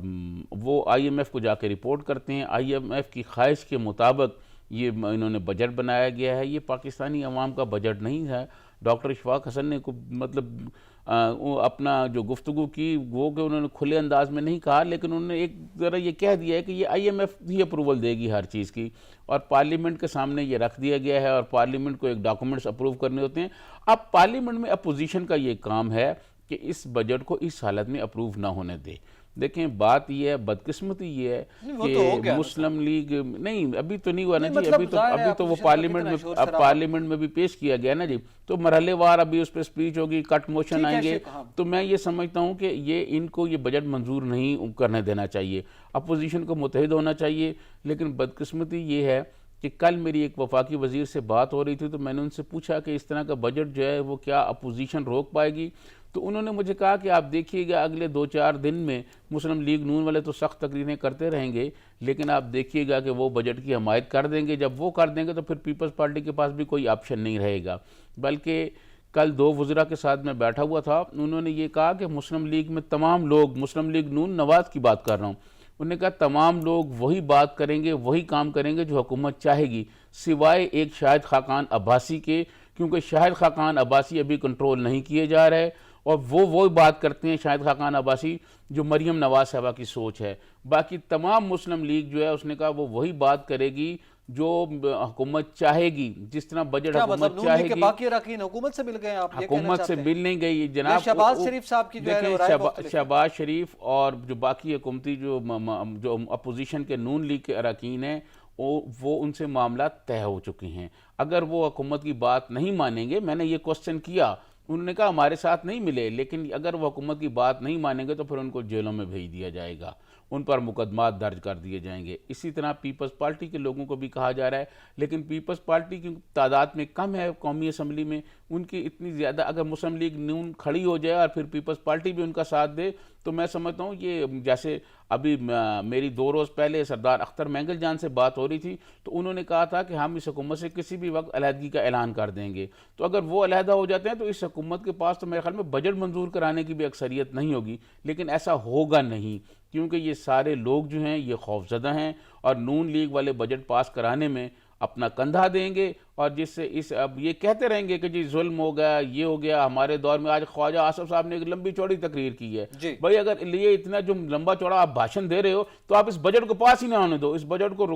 वो IMF को जाके रिपोर्ट करते हैं। IMF की ख्वाहिश के मुताबिक ये इन्होंने बजट बनाया गया है, ये पाकिस्तानी अवाम का बजट नहीं है। डॉक्टर इशफाक हसन ने मतलब अपना जो गुफ्तगू की वो कि उन्होंने खुले अंदाज में नहीं कहा, लेकिन उन्होंने एक ज़रा ये कह दिया है कि ये IMF ही अप्रूवल देगी हर चीज़ की, और पार्लियामेंट के सामने ये रख दिया गया है और पार्लियामेंट को एक डॉक्यूमेंट्स अप्रूव करने होते हैं। अब पार्लियामेंट में अपोजिशन का ये काम है कि इस बजट को इस हालत में अप्रूव ना होने दे। देखें, बात ये है, बदकिस्मती ये है कि मुस्लिम लीग नहीं, अभी तो नहीं हुआ ना जी, मतलब अभी तो वो पार्लियामेंट में भी पेश किया गया ना जी, तो मरहलेवार अभी उस पर स्पीच होगी, कट मोशन आएंगे। तो मैं ये समझता हूँ कि ये इनको ये बजट मंजूर नहीं करने देना चाहिए, अपोजिशन को मुतहिद होना चाहिए। लेकिन बदकिस्मती ये है कि कल मेरी एक वफाकी वज़ीर से बात हो रही थी, तो मैंने उनसे पूछा कि इस तरह का बजट जो है वो क्या अपोजिशन रोक पाएगी। तो उन्होंने मुझे कहा कि आप देखिएगा अगले 2-4 दिन में मुस्लिम लीग नून वाले तो सख्त तकरीरें करते रहेंगे, लेकिन आप देखिएगा कि वो बजट की हमायत कर देंगे। जब वो कर देंगे तो फिर पीपल्स पार्टी के पास भी कोई ऑप्शन नहीं रहेगा। बल्कि कल 2 वज़रा के साथ मैं बैठा हुआ था, उन्होंने ये कहा कि मुस्लिम लीग में तमाम लोग, मुस्लिम लीग नून नवाज़ की बात कर रहा हूँ, उन्होंने कहा तमाम लोग वही बात करेंगे, वही काम करेंगे जो हुकूमत चाहेगी, सिवाय एक शाहिद खाकान अब्बासी के, क्योंकि शाहिद खाकान अब्बासी अभी कंट्रोल नहीं किए जा रहे और वो बात करते हैं शाहिद खाकान अब्बासी जो मरियम नवाज साहबा की सोच है। बाकी तमाम मुस्लिम लीग जो है उसने कहा वो वही बात करेगी जो हुकूमत चाहेगी, जिस तरह बजट क्या हुकूमत मतलब नून लीग के चाहेगी। बाकी अरकान हुकूमत से मिल गए हैं, आप ये कहना हुकूमत से चाहते हैं? मिल नहीं गई जनाब। शहबाज शरीफ साहब की जो है देखिए, वो राय मुख्तलिफ है। शहबाज शरीफ और जो बाकी हुकूमती जो अपोजिशन के नून लीग के अरकान हैं, वो उनसे मामला तय हो चुके हैं। अगर वो हुकूमत की बात नहीं मानेंगे, मैंने ये क्वेश्चन किया, उन्होंने कहा हमारे साथ नहीं मिले, लेकिन अगर वो हुकूमत की बात नहीं मानेंगे तो फिर उनको जेलों में भेज दिया जाएगा, उन पर मुकदमात दर्ज कर दिए जाएंगे। इसी तरह पीपल्स पार्टी के लोगों को भी कहा जा रहा है, लेकिन पीपल्स पार्टी की तादाद में कम है कौमी असम्बली में, उनकी इतनी ज़्यादा, अगर मुस्लिम लीग नून खड़ी हो जाए और फिर पीपल्स पार्टी भी उनका साथ दे, तो मैं समझता हूँ ये, जैसे अभी मेरी 2 रोज़ पहले सरदार अख्तर मैंगल जान से बात हो रही थी, तो उन्होंने कहा था कि हम इस हुकूमत से किसी भी वक्त अलहदगी का ऐलान कर देंगे। तो अगर वो अलहदा हो जाते हैं तो इस हुकूमत के पास तो मेरे ख्याल में बजट मंजूर कराने की भी अक्सरियत नहीं होगी, लेकिन ऐसा होगा नहीं, क्योंकि ये सारे लोग जो हैं ये खौफजदा हैं और नून लीग वाले बजट पास कराने में अपना कंधा देंगे, और जिससे इस अब ये कहते रहेंगे कि जी जुल्म हो गया, ये हो गया हमारे दौर में। आज ख्वाजा आसिफ साहब ने एक लंबी चौड़ी तकरीर की है भाई, अगर ये इतना जो लंबा चौड़ा आप भाषण दे रहे हो तो आप इस बजट को पास ही ना होने दो। इस बजट को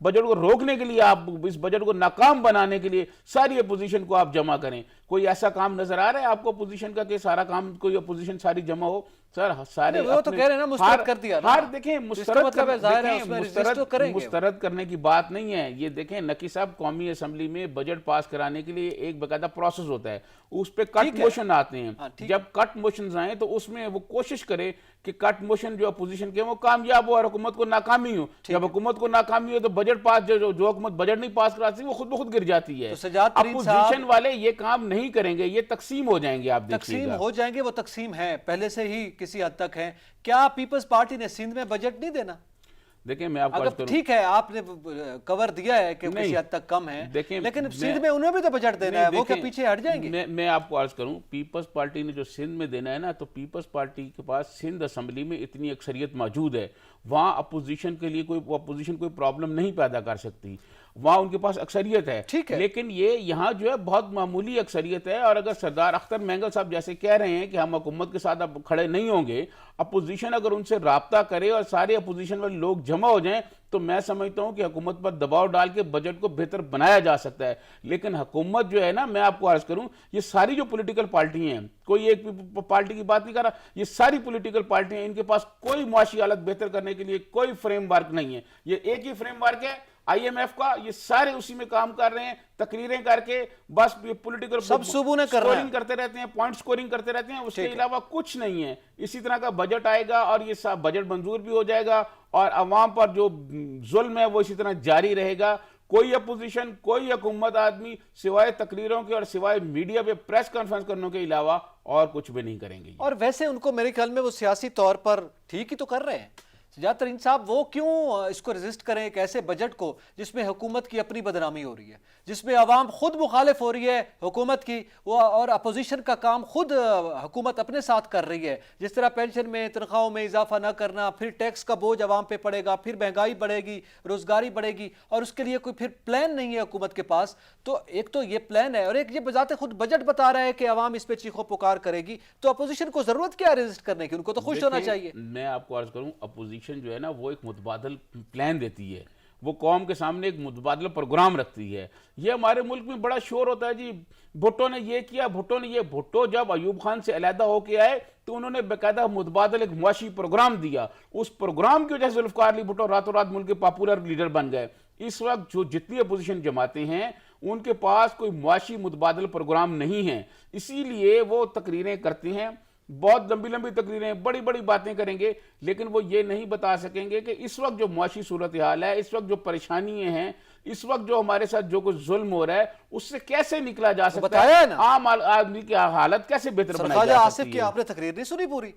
बजट को रोकने के लिए, आप इस बजट को नाकाम बनाने के लिए सारी अपोजिशन को आप जमा करें। कोई ऐसा काम नजर आ रहा है आपको अपोजिशन का कि सारा काम कोई अपोजिशन सारी जमा हो? सर सारे वो तो कह रहे हैं ना मुस्तरद कर दिया ना। हार देखें, मुस्तरद करने की बात नहीं है ये। देखें नकी साहब, कौमी असम्बली में बजट पास कराने के लिए एक बाकायदा प्रोसेस होता है, उस पे कट मोशन आते हैं। जब कट मोशन आए तो उसमें वो कोशिश करे कि कट मोशन जो अपोजिशन के वो कामयाब हो और हुकूमत को नाकामी हो। जब हुकूमत को नाकामी हो तो बजट पास, जो हुकूमत बजट नहीं पास कराती वो खुद ब खुद गिर जाती है। अपोजिशन वाले ये काम नहीं करेंगे, ये तकसीम हो जाएंगे। आप तकसीम हो जाएंगे, वो तकसीम है पहले से ही किसी हद तक है। क्या पीपल्स पार्टी ने सिंध में बजट नहीं देना? देखिए मैं आपको ठीक है, आपने कवर दिया है कि किसी हद तक कम है, लेकिन सिंध में उन्हें भी तो बजट देना है, वो क्या पीछे हट जाएंगे? मैं आपको अर्ज करूं, पीपल्स पार्टी ने जो सिंध में देना है ना, तो पीपल्स पार्टी के पास सिंध असम्बली में इतनी अक्सरियत मौजूद है, वहां अपोजिशन के लिए कोई प्रॉब्लम नहीं पैदा कर सकती, वहां उनके पास अक्सरियत है। ठीक है, लेकिन ये यहाँ जो है बहुत मामूली अक्सरियत है। और अगर सरदार अख्तर मैंगल साहब जैसे कह रहे हैं कि हम हुकूमत के साथ अब खड़े नहीं होंगे, अपोजिशन अगर उनसे राब्ता करे और सारे अपोजिशन वाले लोग जमा हो जाएं, तो मैं समझता हूं कि हुकूमत पर दबाव डाल के बजट को बेहतर बनाया जा सकता है। लेकिन हुकूमत जो है ना, मैं आपको अर्ज करूं, ये सारी जो पॉलिटिकल पार्टी हैं, कोई एक पार्टी की बात नहीं कर रहा, ये सारी पॉलिटिकल पार्टियां, इनके पास कोई मुआशी हालत बेहतर करने के लिए कोई फ्रेमवर्क नहीं है। ये एक ही फ्रेमवर्क है IMF का, ये सारे उसी में काम कर रहे हैं, तकरीरें करके बस पॉलिटिकल सब सुबह कर रहे हैं, करते रहते हैं, पॉइंट स्कोरिंग करते रहते हैं, उसके अलावा कुछ नहीं है। इसी तरह का बजट आएगा और ये सब बजट मंजूर भी हो जाएगा और अवाम पर जो जुल्म है वो इसी तरह जारी रहेगा। कोई अपोजिशन, कोई हुकूमत आदमी सिवाय तकरीरों के और सिवाय मीडिया पे प्रेस कॉन्फ्रेंस करने के अलावा और कुछ भी नहीं करेंगे। और वैसे उनको मेरे ख्याल में वो सियासी तौर पर ठीक ही तो कर रहे हैं। सजाद तरीन साहब, वो क्यों इसको रेजिस्ट करें एक ऐसे बजट को जिसमें हुकूमत की अपनी बदनामी हो रही है, जिसमें अवाम खुद मुखालिफ हो रही है हुकूमत की, वो और अपोजिशन का काम खुद हुकूमत अपने साथ कर रही है। जिस तरह पेंशन में, तनख्वाहों में इजाफा ना करना, फिर टैक्स का बोझ अवाम पे पड़ेगा, फिर महंगाई बढ़ेगी, रोजगारी बढ़ेगी, और उसके लिए कोई फिर प्लान नहीं है हुकूमत के पास। तो एक तो ये प्लान है और एक ये बजाते खुद बजट बता रहा है कि अवाम इस पे चीखो पुकार करेगी, तो अपोजिशन को जरूरत क्या है रेजिस्ट करने की? उनको तो खुश होना चाहिए। मैं आपको अर्ज करूं, अपोजिशन जो है ना वो एक मुतबादल प्लान देती है, वो कौम के सामने एक मुतबादल प्रोग्राम रखती है। ये हमारे मुल्क में बड़ा शोर होता है जी, भुट्टो ने ये किया, भुट्टो ने ये। भुट्टो जब अयूब खान से अलहदा होके आए तो उन्होंने बेकायदा मुतबादल एक मुआशी प्रोग्राम दिया, उस प्रोग्राम की वजह से जुल्फकार अली भुट्टो रातों रात मुल्क के पॉपुलर लीडर बन गए। इस वक्त जो जितनी अपोजिशन जमाते हैं उनके पास कोई मुआशी मुतबादल प्रोग्राम नहीं है, इसीलिए वो तकरीरें करते हैं, बहुत लंबी लंबी तकरीरें, बड़ी बड़ी बातें करेंगे, लेकिन वो ये नहीं बता सकेंगे कि इस वक्त जो मुआशी सूरत हाल है, इस वक्त जो परेशानियां हैं, इस वक्त जो हमारे साथ जो कुछ जुल्म हो रहा है, उससे कैसे निकला जा सकता है, आम आदमी की हालत कैसे बेहतर बनाई जा सकती है। ख्वाजा आसिफ की आपने तकरीर नहीं सुनी पूरी?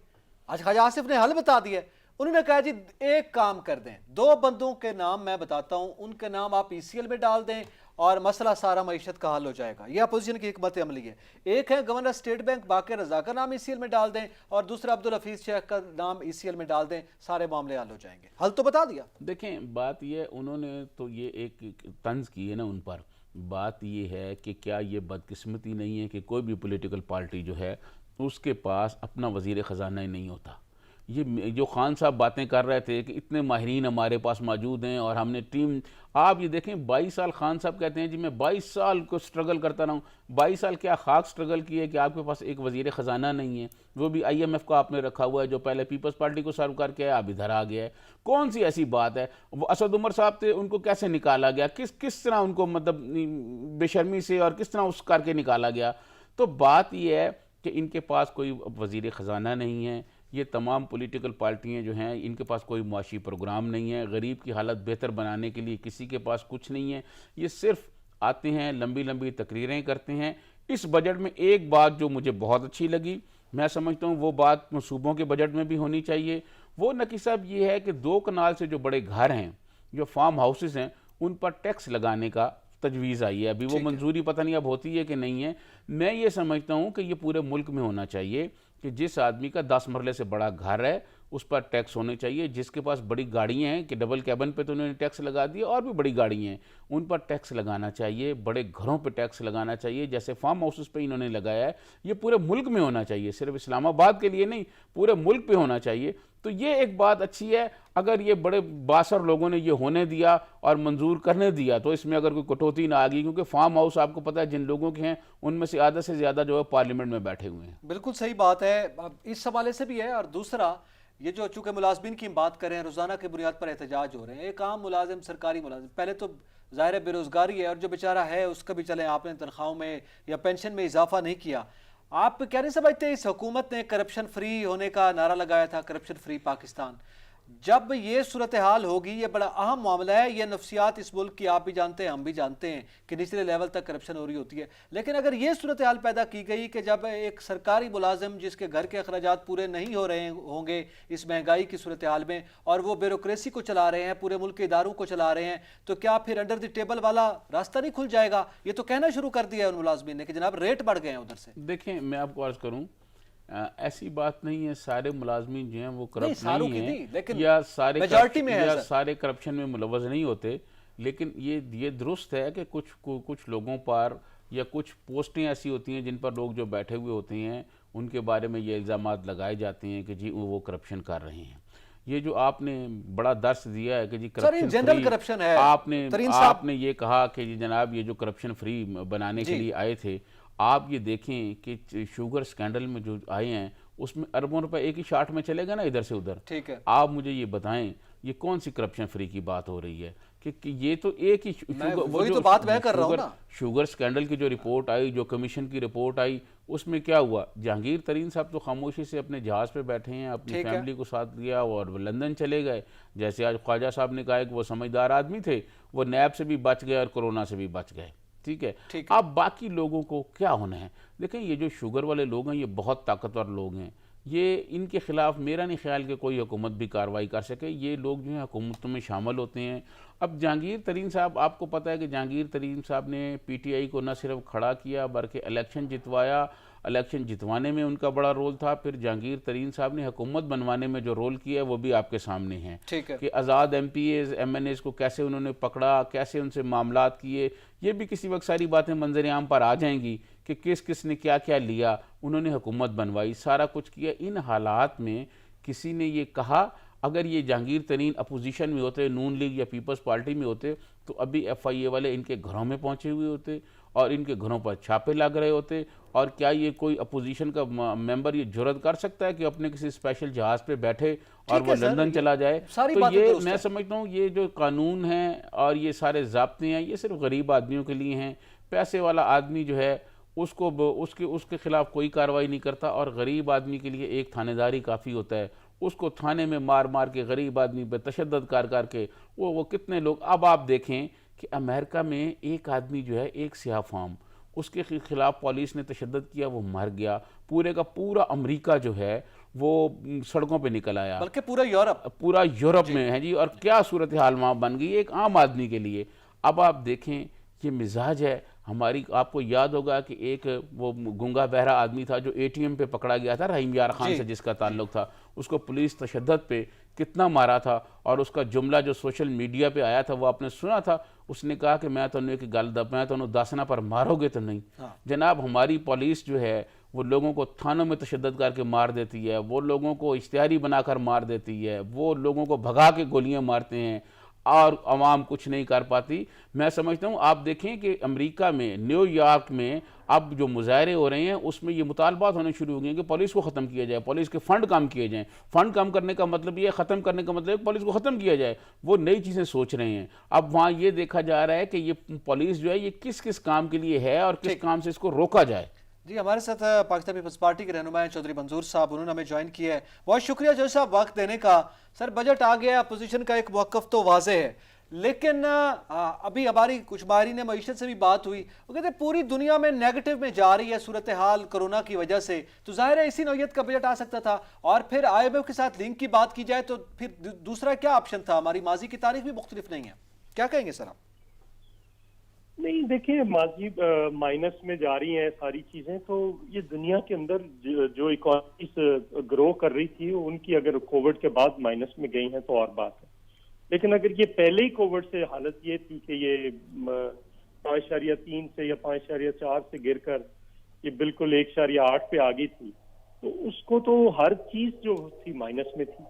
आज ख्वाजा आसिफ ने हल बता दिया। उन्होंने कहा जी एक काम कर दें, 2 बंदों के नाम मैं बताता हूं, उनके नाम आप ECL में डाल दें और मसला सारा मईशत का हल हो जाएगा। यह अपोजिशन की हिकमत अमली है। एक है गवर्नर स्टेट बैंक बाक़िर रज़ा का नाम ECL में डाल दें और दूसरा अब्दुल हफीज शेख का नाम ECL में डाल दें, सारे मामले हल हो जाएंगे। हल तो बता दिया। देखें बात यह, उन्होंने तो ये एक तंज की है ना उन पर। बात ये है कि क्या ये बदकिस्मती नहीं है कि कोई भी पॉलिटिकल पार्टी जो है उसके पास अपना वज़ीर ख़जाना ही नहीं होता। ये जो खान साहब बातें कर रहे थे कि इतने माहिरीन हमारे पास मौजूद हैं और हमने टीम, आप ये देखें 22 साल खान साहब कहते हैं जी मैं 22 साल को स्ट्रगल करता रहा हूँ। 22 साल क्या खाक स्ट्रगल की है कि आपके पास एक वजीर ख़जाना नहीं है, वो भी IMF को आपने रखा हुआ है, जो पहले पीपल्स पार्टी को सर्व करके आप इधर आ गया है। कौन सी ऐसी बात है? वो असद उमर साहब थे, उनको कैसे निकाला गया, किस तरह उनको मतलब बेशर्मी से और किस तरह उस करके निकाला गया। तो बात यह है कि इनके पास कोई वजीर ख़जाना नहीं है। ये तमाम पॉलिटिकल पार्टियां जो हैं इनके पास कोई मुआशी प्रोग्राम नहीं है, गरीब की हालत बेहतर बनाने के लिए किसी के पास कुछ नहीं है। ये सिर्फ आते हैं, लंबी लंबी तकरीरें करते हैं। इस बजट में एक बात जो मुझे बहुत अच्छी लगी, मैं समझता हूँ वो बात सूबों के बजट में भी होनी चाहिए। वो नकी साहब ये है कि 2 कनाल से जो बड़े घर हैं, जो फार्म हाउसेस हैं, उन पर टैक्स लगाने का तजवीज़ आई है। अभी वो मंजूरी पता नहीं अब होती है कि नहीं है। मैं ये समझता हूँ कि ये पूरे मुल्क में होना चाहिए कि जिस आदमी का 10 मरले से बड़ा घर है उस पर टैक्स होने चाहिए। जिसके पास बड़ी गाड़ियाँ हैं कि डबल कैबन पे तो उन्होंने टैक्स लगा दिया, और भी बड़ी गाड़ियाँ हैं उन पर टैक्स लगाना चाहिए, बड़े घरों पे टैक्स लगाना चाहिए जैसे फार्म हाउसेस पे इन्होंने लगाया है। ये पूरे मुल्क में होना चाहिए, सिर्फ इस्लामाबाद के लिए नहीं, पूरे मुल्क पे होना चाहिए। तो ये एक बात अच्छी है। अगर ये बड़े बासर लोगों ने ये होने दिया और मंजूर करने दिया तो इसमें अगर कोई कटौती ना आ गई, क्योंकि फार्म हाउस आपको पता है जिन लोगों के हैं उनमें से आधा से ज़्यादा जो है पार्लियामेंट में बैठे हुए हैं। बिल्कुल सही बात है। अब इस हवाले से भी है। और दूसरा ये जो चूंकि मुलाजमीन की हम बात कर रहे हैं, रोजाना की बुनियाद पर एहतजाज हो रहे हैं। एक आम मुलाजिम, सरकारी मुलाजिम, पहले तो ज़ाहिर है बेरोजगारी है, और जो बेचारा है उसका भी चले आपने तनख्वाहों में या पेंशन में इजाफा नहीं किया। आप क्या नहीं समझते इस हुकूमत ने करप्शन फ्री होने का नारा लगाया था, करप्शन फ्री पाकिस्तान? जब ये सूरत हाल होगी, ये बड़ा अहम मामला है। ये नफ्सियात इस मुल्क की आप भी जानते हैं, हम भी जानते हैं कि निचले लेवल तक करप्शन हो रही होती है। लेकिन अगर ये सूरत हाल पैदा की गई कि जब एक सरकारी मुलाजिम जिसके घर के अखराजात पूरे नहीं हो रहे होंगे इस महंगाई की सूरत हाल में, और वो ब्यूरोक्रेसी को चला रहे हैं, पूरे मुल्क के इदारों को चला रहे हैं, तो क्या फिर अंडर द टेबल वाला रास्ता नहीं खुल जाएगा? ये तो कहना शुरू कर दिया है उन मुलाजमीन ने कि जनाब रेट बढ़ गए हैं उधर से। देखें, मैं आपको अर्ज करूँ, ऐसी बात नहीं है सारे मुलाजमीन जो हैं वो करप्ट नहीं हैं, लेकिन या सारे मेजॉरिटी में है, या सारे करप्शन में मुलव्वस नहीं होते। लेकिन ये दुरुस्त है कि कुछ लोगों पर या कुछ पोस्टें ऐसी होती हैं जिन पर लोग जो बैठे हुए होते हैं उनके बारे में ये इल्ज़ामात लगाए जाते हैं कि जी वो करप्शन कर रहे हैं। ये जो आपने बड़ा दर्स दिया है कि जी करप्शन जनरल करप्शन है, आपने ये कहा कि जी जनाब ये जो करप्शन फ्री बनाने के लिए आए थे, आप ये देखें कि शुगर स्कैंडल में जो आए हैं उसमें अरबों रुपए एक ही शाट में चलेगा ना इधर से उधर। ठीक है, आप मुझे ये बताएं ये कौन सी करप्शन फ्री की बात हो रही है कि ये तो एक ही वही तो बात मैं कर रहा हूं ना। शुगर स्कैंडल की जो रिपोर्ट आई, जो कमीशन की रिपोर्ट आई, उसमें क्या हुआ? जहांगीर तरीन साहब तो खामोशी से अपने जहाज पे बैठे हैं, अपनी फैमिली को साथ लिया और लंदन चले गए। जैसे आज ख्वाजा साहब ने कहा कि वो समझदार आदमी थे, वो नैब से भी बच गए और कोरोना से भी बच गए। ठीक है, अब बाकी लोगों को क्या होना है? देखें, ये जो शुगर वाले लोग हैं ये बहुत ताकतवर लोग हैं। ये इनके खिलाफ मेरा नहीं ख्याल कि कोई हुकूमत भी कार्रवाई कर सके। ये लोग जो हैं हुकूमतों में शामिल होते हैं। अब जहांगीर तरीन साहब, आपको पता है कि जहांगीर तरीन साहब ने PTI को न सिर्फ खड़ा किया बल्कि इलेक्शन जितवाया। इलेक्शन जितवाने में उनका बड़ा रोल था। फिर जहांगीर तरीन साहब ने हुकूमत बनवाने में जो रोल किया है वो भी आपके सामने है कि आज़ाद MPs MNAs को कैसे उन्होंने पकड़ा, कैसे उनसे मामलात किए। ये भी किसी वक्त सारी बातें मंजर आम पर आ जाएंगी कि किस किस ने क्या क्या लिया। उन्होंने हुकूमत बनवाई, सारा कुछ किया। इन हालात में किसी ने ये कहा अगर ये जहांगीर तरीन अपोजिशन में होते, नून लीग या पीपल्स पार्टी में होते, तो अभी FIA वाले इनके घरों में पहुंचे हुए होते और इनके घरों पर छापे लग रहे होते। और क्या ये कोई अपोजिशन का मेंबर ये जुर्रत कर सकता है कि अपने किसी स्पेशल जहाज पे बैठे और वो लंदन चला जाए? तो ये मैं समझता हूँ ये जो कानून है और ये सारे ज़ाब्ते हैं ये सिर्फ गरीब आदमियों के लिए हैं। पैसे वाला आदमी जो है उसके खिलाफ कोई कार्रवाई नहीं करता, और गरीब आदमी के लिए एक थानेदारी काफ़ी होता है। उसको थाने में मार मार के गरीब आदमी पे तशद्दुद कर करके वो कितने लोग। अब आप देखें कि अमेरिका में एक आदमी जो है, एक सियाह फार्म, उसके खिलाफ पुलिस ने तशद्दुद किया, वो मर गया। पूरे का पूरा अमेरिका जो है वो सड़कों पे निकल आया, बल्कि पूरा यूरोप में है जी। और क्या सूरत हाल वहाँ बन गई एक आम आदमी के लिए। अब आप देखें ये मिजाज है हमारी। आपको याद होगा कि एक वो गूंगा बहरा आदमी था जो ATM पे पकड़ा गया था, रहीम यार खान से जिसका ताल्लुक था। उसको पुलिस तशद्दुद पे कितना मारा था, और उसका जुमला जो सोशल मीडिया पे आया था वो आपने सुना था। उसने कहा कि मैं तो एक गल मैं तो दसना पर मारोगे तो नहीं। जनाब, हमारी पुलिस जो है वो लोगों को थानों में तशद्दुद करके मार देती है, वो लोगों को इश्तिहारी बनाकर मार देती है, वो लोगों को भगा के गोलियां मारते हैं और अवाम कुछ नहीं कर पाती। मैं समझता हूँ आप देखें कि अमेरिका में, न्यूयॉर्क में अब जो मुजाहरे हो रहे हैं उसमें ये मुतालबात होने शुरू हो गए हैं कि पुलिस को ख़त्म किया जाए, पुलिस के फ़ंड कम किए जाएँ। फ़ंड कम करने का मतलब ये, ख़त्म करने का मतलब है पुलिस को ख़त्म किया जाए। वो नई चीज़ें सोच रहे हैं। अब वहाँ ये देखा जा रहा है कि ये पुलिस जो है ये किस किस काम के लिए है और किस काम से इसको रोका जाए। जी, हमारे साथ पाकिस्तान पीपल्स पार्टी के रहनुमा चौधरी मंजूर साहब, उन्होंने हमें ज्वाइन किया है। बहुत शुक्रिया जज साहब वक्त देने का। सर, बजट आ गया, अपोजिशन का एक मौक़िफ़ तो वाज़ेह है, लेकिन अभी हमारी कुछ माहिरीन मईशत से भी बात हुई, वो कहते हैं पूरी दुनिया में नेगेटिव में जा रही है सूरत हाल कोरोना की वजह से, तो जाहिर है इसी नौयत का बजट आ सकता था। और फिर IMF के साथ लिंक की बात की जाए तो फिर दूसरा क्या ऑप्शन था? हमारी माजी की तारीख भी मुख्तलिफ नहीं है, क्या कहेंगे सर आप? नहीं, देखिए, माजी माइनस में जा रही हैं सारी चीजें, तो ये दुनिया के अंदर जो इकोनॉमीज ग्रो कर रही थी उनकी अगर कोविड के बाद माइनस में गई हैं तो और बात है। लेकिन अगर ये पहले ही कोविड से हालत ये थी कि ये 5.3 से या 5.4 से गिरकर ये बिल्कुल 1.8 पे आ गई थी, तो उसको तो हर चीज जो थी माइनस में थी,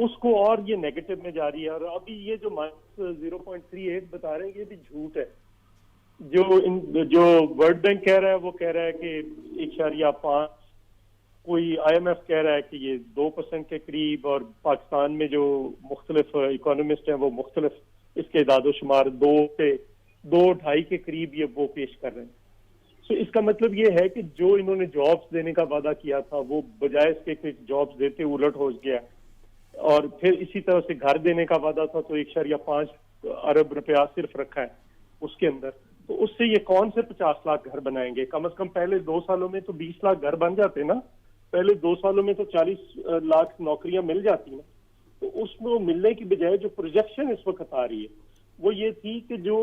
उसको और ये नेगेटिव में जा रही है। और अभी ये जो -0.38 बता रहे हैं ये भी झूठ है। जो वर्ल्ड बैंक कह रहा है वो कह रहा है कि 1.5, कोई IMF कह रहा है कि ये 2% के करीब, और पाकिस्तान में जो मुख्तलिफ इकोनॉमिस्ट हैं वो मुख्तलिफ इसके इदाद-ओ-शुमार 2 से 2.5 के करीब ये वो पेश कर रहे हैं। तो इसका मतलब ये है कि जो इन्होंने जॉब्स देने का वादा किया था वो बजाय इसके कि जॉब्स देते उलट हो गया। और फिर इसी तरह से घर देने का वादा था तो 1.5 अरब रुपया सिर्फ रखा है उसके अंदर। तो उससे ये कौन से 50 लाख घर बनाएंगे? कम से कम पहले 2 सालों में तो 20 लाख घर बन जाते ना, पहले 2 सालों में तो 40 लाख नौकरियां मिल जाती ना। तो उसमें मिलने की बजाय जो प्रोजेक्शन इस वक्त आ रही है वो ये थी कि जो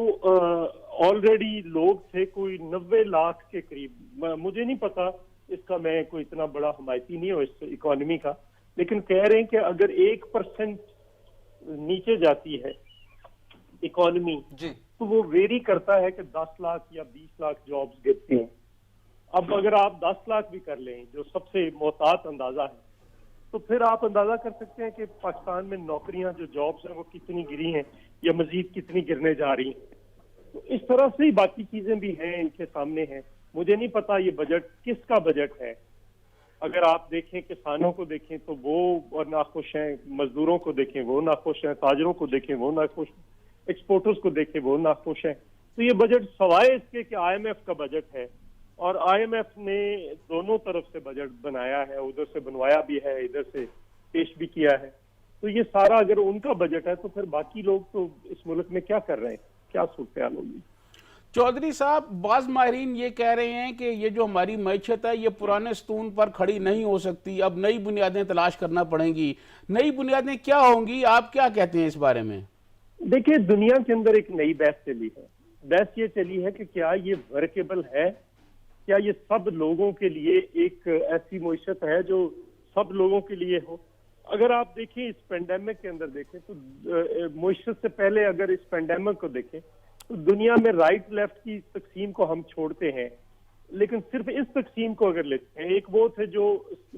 ऑलरेडी लोग थे कोई 90 लाख के करीब, मुझे नहीं पता इसका, मैं कोई इतना बड़ा हमायती नहीं हूँ इस इकोनॉमी का, लेकिन कह रहे हैं कि अगर 1% नीचे जाती है इकोनॉमी तो वो वेरी करता है कि 10 लाख या 20 लाख जॉब्स गिरती हैं। अब अगर आप 10 लाख भी कर लें जो सबसे मोहतात अंदाजा है, तो फिर आप अंदाजा कर सकते हैं कि पाकिस्तान में नौकरियां, जो जॉब्स हैं वो कितनी गिरी हैं या मजीद कितनी गिरने जा रही हैं। तो इस तरह से ही बाकी चीजें भी हैं, इनके सामने हैं। मुझे नहीं पता ये बजट किसका बजट है। अगर आप देखें, किसानों को देखें तो वो नाखुश हैं, मजदूरों को देखें वो नाखुश हैं, ताजरों को देखें वो नाखुश, एक्सपोर्टर्स को देखें वो नाखुश हैं। तो ये बजट सवाए इसके कि IMF का बजट है, और IMF ने दोनों तरफ से बजट बनाया है, उधर से बनवाया भी है, इधर से पेश भी किया है। तो ये सारा अगर उनका बजट है तो फिर बाकी लोग तो इस मुल्क में क्या कर रहे हैं, क्या सूरत हाल होगी? चौधरी साहब, बाज़ माहिरीन ये कह रहे हैं कि ये जो हमारी मईशत है ये पुराने स्तून पर खड़ी नहीं हो सकती, अब नई बुनियादें तलाश करना पड़ेंगी। नई बुनियादें क्या होंगी, आप क्या कहते हैं इस बारे में? देखिए, दुनिया के अंदर एक नई बहस चली है। बहस ये चली है कि क्या ये वर्केबल है, क्या ये सब लोगों के लिए एक ऐसी मईशत है जो सब लोगों के लिए हो। अगर आप देखें इस पेंडेमिक के अंदर देखें तो मईशत से पहले अगर इस पेंडेमिक को देखें तो दुनिया में राइट लेफ्ट की तकसीम को हम छोड़ते हैं, लेकिन सिर्फ इस तकसीम को अगर लेते हैं, एक वो थे जो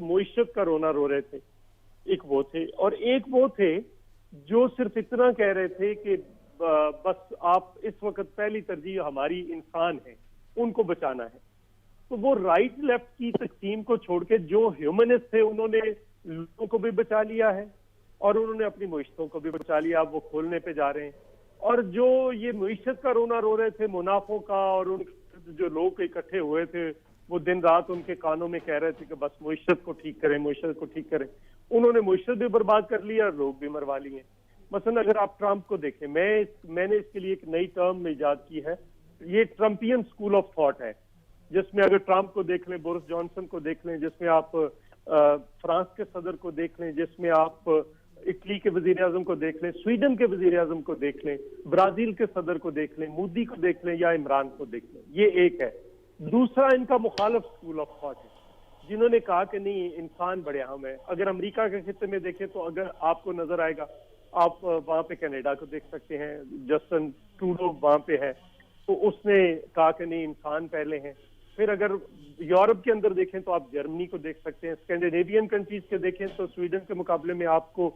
मईशत का रोना रो रहे थे, एक वो थे, और एक वो थे जो सिर्फ इतना कह रहे थे कि बस आप इस वक्त पहली तरजीह हमारी इंसान है, उनको बचाना है। तो वो राइट लेफ्ट की तकसीम को छोड़ के जो ह्यूमनिस्ट थे उन्होंने लोगों को भी बचा लिया है और उन्होंने अपनी मईशतों को भी बचा लिया। अब वो खोलने पे जा रहे हैं। और जो ये मईशत का रोना रो रहे थे, मुनाफों का, और उन जो लोग इकट्ठे हुए थे वो दिन रात उनके कानों में कह रहे थे कि बस मईशत को ठीक करें, मईशत को ठीक करें, उन्होंने मईशत भी बर्बाद कर लिया और लोग भी मरवा लिए। मसलन अगर आप ट्रंप को देखें, मैंने इसके लिए एक नई टर्म ईजाद की है, ये ट्रंपियन स्कूल ऑफ थॉट है, जिसमें अगर ट्रंप को देख लें, बोरिस जॉनसन को देख लें, जिसमें आप फ्रांस के सदर को देख लें, जिसमें आप इटली के वजीर आजम को देख लें, स्वीडन के वजीर आजम को देख लें, ब्राजील के सदर को देख लें, मोदी को देख लें या इमरान को देख लें, ये एक है। दूसरा इनका मुखालिफ स्कूल ऑफ थॉट है, जिन्होंने कहा कि नहीं, इंसान बड़े अहम है। अगर अमेरिका के खिते में देखें तो अगर आपको नजर आएगा, आप वहां पे कनाडा को देख सकते हैं, जस्टिन ट्रूडो वहां पे है, तो उसने कहा कि नहीं, इंसान पहले हैं। फिर अगर यूरोप के अंदर देखें तो आप जर्मनी को देख सकते हैं, स्कैंडिनेवियन कंट्रीज के देखें तो स्वीडन के मुकाबले में आपको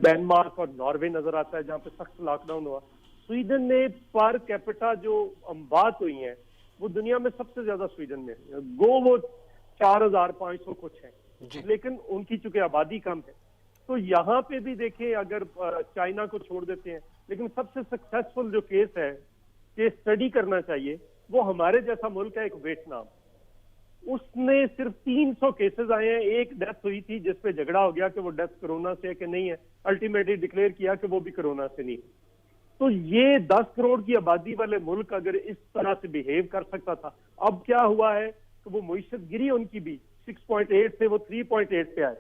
डेनमार्क और नॉर्वे नजर आता है जहां पे सख्त लॉकडाउन हुआ। स्वीडन ने पर कैपिटा जो बात हुई है वो दुनिया में सबसे ज्यादा स्वीडन में है। वो 4,500 कुछ है, लेकिन उनकी चूंकि आबादी कम है तो यहाँ पे भी देखें, अगर चाइना को छोड़ देते हैं, लेकिन सबसे सक्सेसफुल जो केस है, केस स्टडी करना चाहिए, वो हमारे जैसा मुल्क है एक वियतनाम। उसने सिर्फ 300 केसेस आए हैं, एक डेथ हुई थी जिसपे झगड़ा हो गया कि वो डेथ कोरोना से है कि नहीं है, अल्टीमेटली डिक्लेयर किया कि वो भी कोरोना से नहीं। तो ये 10 करोड़ की आबादी वाले मुल्क अगर इस तरह से बिहेव कर सकता था, अब क्या हुआ है कि वो मईशत गिरी उनकी भी 6.8 से वो 3.8 पे आए।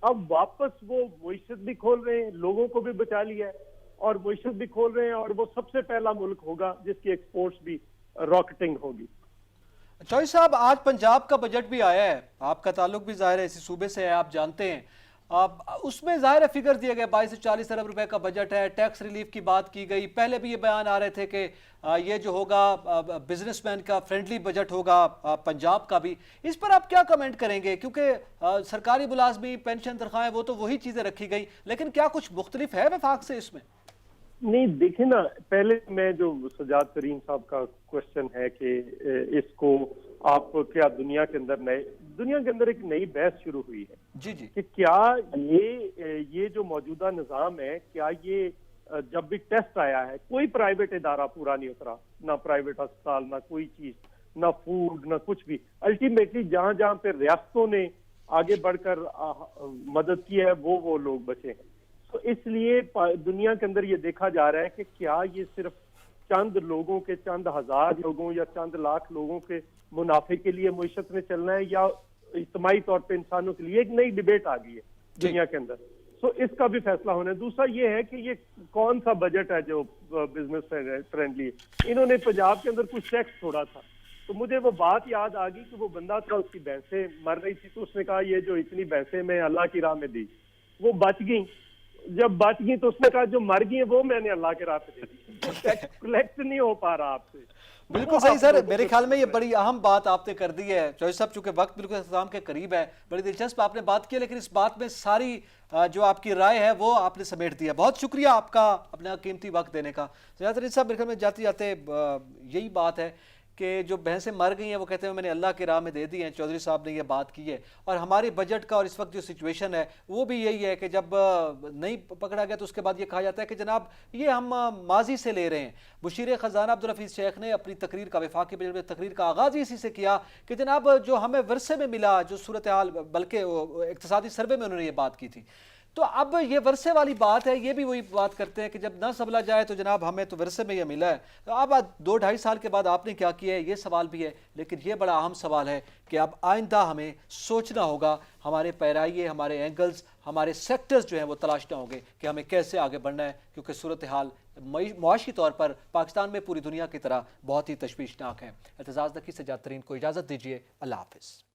अब वापस वो मईशत भी खोल रहे हैं, लोगों को भी बचा लिया है और मईशत भी खोल रहे हैं, और वो सबसे पहला मुल्क होगा जिसकी एक्सपोर्ट्स भी रॉकेटिंग होगी। चौधरी साहब, आज पंजाब का बजट भी आया है, आपका ताल्लुक भी जाहिर है इसी सूबे से है, आप जानते हैं। उसमें जाहिर है फिगर दिए गए 22 से 40 अरब रुपए का बजट है, टैक्स रिलीफ की बात की गई। पहले भी ये बयान आ रहे थे कि ये जो होगा बिजनेसमैन का फ्रेंडली बजट होगा, पंजाब का भी। इस पर आप क्या कमेंट करेंगे? क्योंकि सरकारी मुलाजमी, पेंशन, तनख्वाहें, वो तो वही चीजें रखी गई, लेकिन क्या कुछ मुख्तलिफ है वफाक से इसमें? नहीं, देखिए ना, पहले मैं जो सजाद तरीन साहब का क्वेश्चन है कि इसको आप क्या दुनिया के अंदर एक नई बहस शुरू हुई है जी जी कि क्या ये जो मौजूदा निजाम है, क्या ये जब भी टेस्ट आया है, कोई प्राइवेट इदारा पूरा नहीं उतरा, ना प्राइवेट अस्पताल, ना कोई चीज, ना फूड, ना कुछ भी। अल्टीमेटली जहां जहां पे रियासतों ने आगे बढ़कर मदद की है वो लोग बचे हैं। तो इसलिए दुनिया के अंदर ये देखा जा रहा है कि क्या ये सिर्फ चंद लोगों के, चंद हजार लोगों या चंद लाख लोगों के मुनाफे के लिए मईशत में चलना है, या इज्तिमाई तौर पे इंसानों के लिए। एक नई डिबेट आ गई है दुनिया के अंदर, तो इसका भी फैसला होना है। दूसरा ये है कि ये कौन सा बजट है जो बिजनेस फ्रेंडली है। इन्होंने पंजाब के अंदर कुछ टैक्स छोड़ा था, तो मुझे वो बात याद आ गई कि वो बंदा था, उसकी भैंसें मर रही थी, तो उसने कहा ये जो इतनी भैंसें मैं अल्लाह की राह में दी, वो बच गई। जब बच गई तो उसने कहा जो मर गई है वो मैंने अल्लाह के राह पे दे दी। टैक्स कलेक्ट नहीं हो पा रहा आपसे। बिल्कुल सही सर, मेरे ख्याल में ये बड़ी अहम बात आपने कर दी है चौधरी साहब, चूंकि वक्त बिल्कुल इख्तिताम के करीब है। बड़ी दिलचस्प आपने बात की है, लेकिन इस बात में सारी जो आपकी राय है वो आपने समेट दिया। बहुत शुक्रिया आपका अपना कीमती वक्त देने का। सजाद तरीन साहब, मेरे ख्याल में जाते जाते यही बात है कि जो भैंसें मर गई हैं वो कहते हैं मैंने अल्लाह की राह में दे दी हैं। चौधरी साहब ने ये बात की है, और हमारे बजट का और इस वक्त जो सिचुएशन है वो भी यही है कि जब नहीं पकड़ा गया तो उसके बाद ये कहा जाता है कि जनाब ये हम माजी से ले रहे हैं। मुशीर ख़जाना अब्दुल हफीज़ शेख ने अपनी तकरीर का, वफाकी बजट में तकरीर का आगाज़ ही इसी से किया कि जनाब जो हमें वर्षे में मिला, जो सूरत हाल, बल्कि इक़्तिसादी सर्वे में उन्होंने ये बात की थी। तो अब ये वर्षे वाली बात है, ये भी वही बात करते हैं कि जब ना संभला जाए तो जनाब हमें तो वर्षे में ये मिला है। तो अब 2-2.5 साल के बाद आपने क्या किया है, ये सवाल भी है। लेकिन ये बड़ा अहम सवाल है कि अब आइंदा हमें सोचना होगा, हमारे पैराइए, हमारे एंगल्स, हमारे सेक्टर्स जो हैं वो तलाशना होंगे कि हमें कैसे आगे बढ़ना है, क्योंकि सूरत हाल मुआशी तौर पर पाकिस्तान में पूरी दुनिया की तरह बहुत ही तशवीशनाक है। एतजाज़ नकी से सजाद तरीन को इजाज़त दीजिए। अल्लाह हाफ़िज़।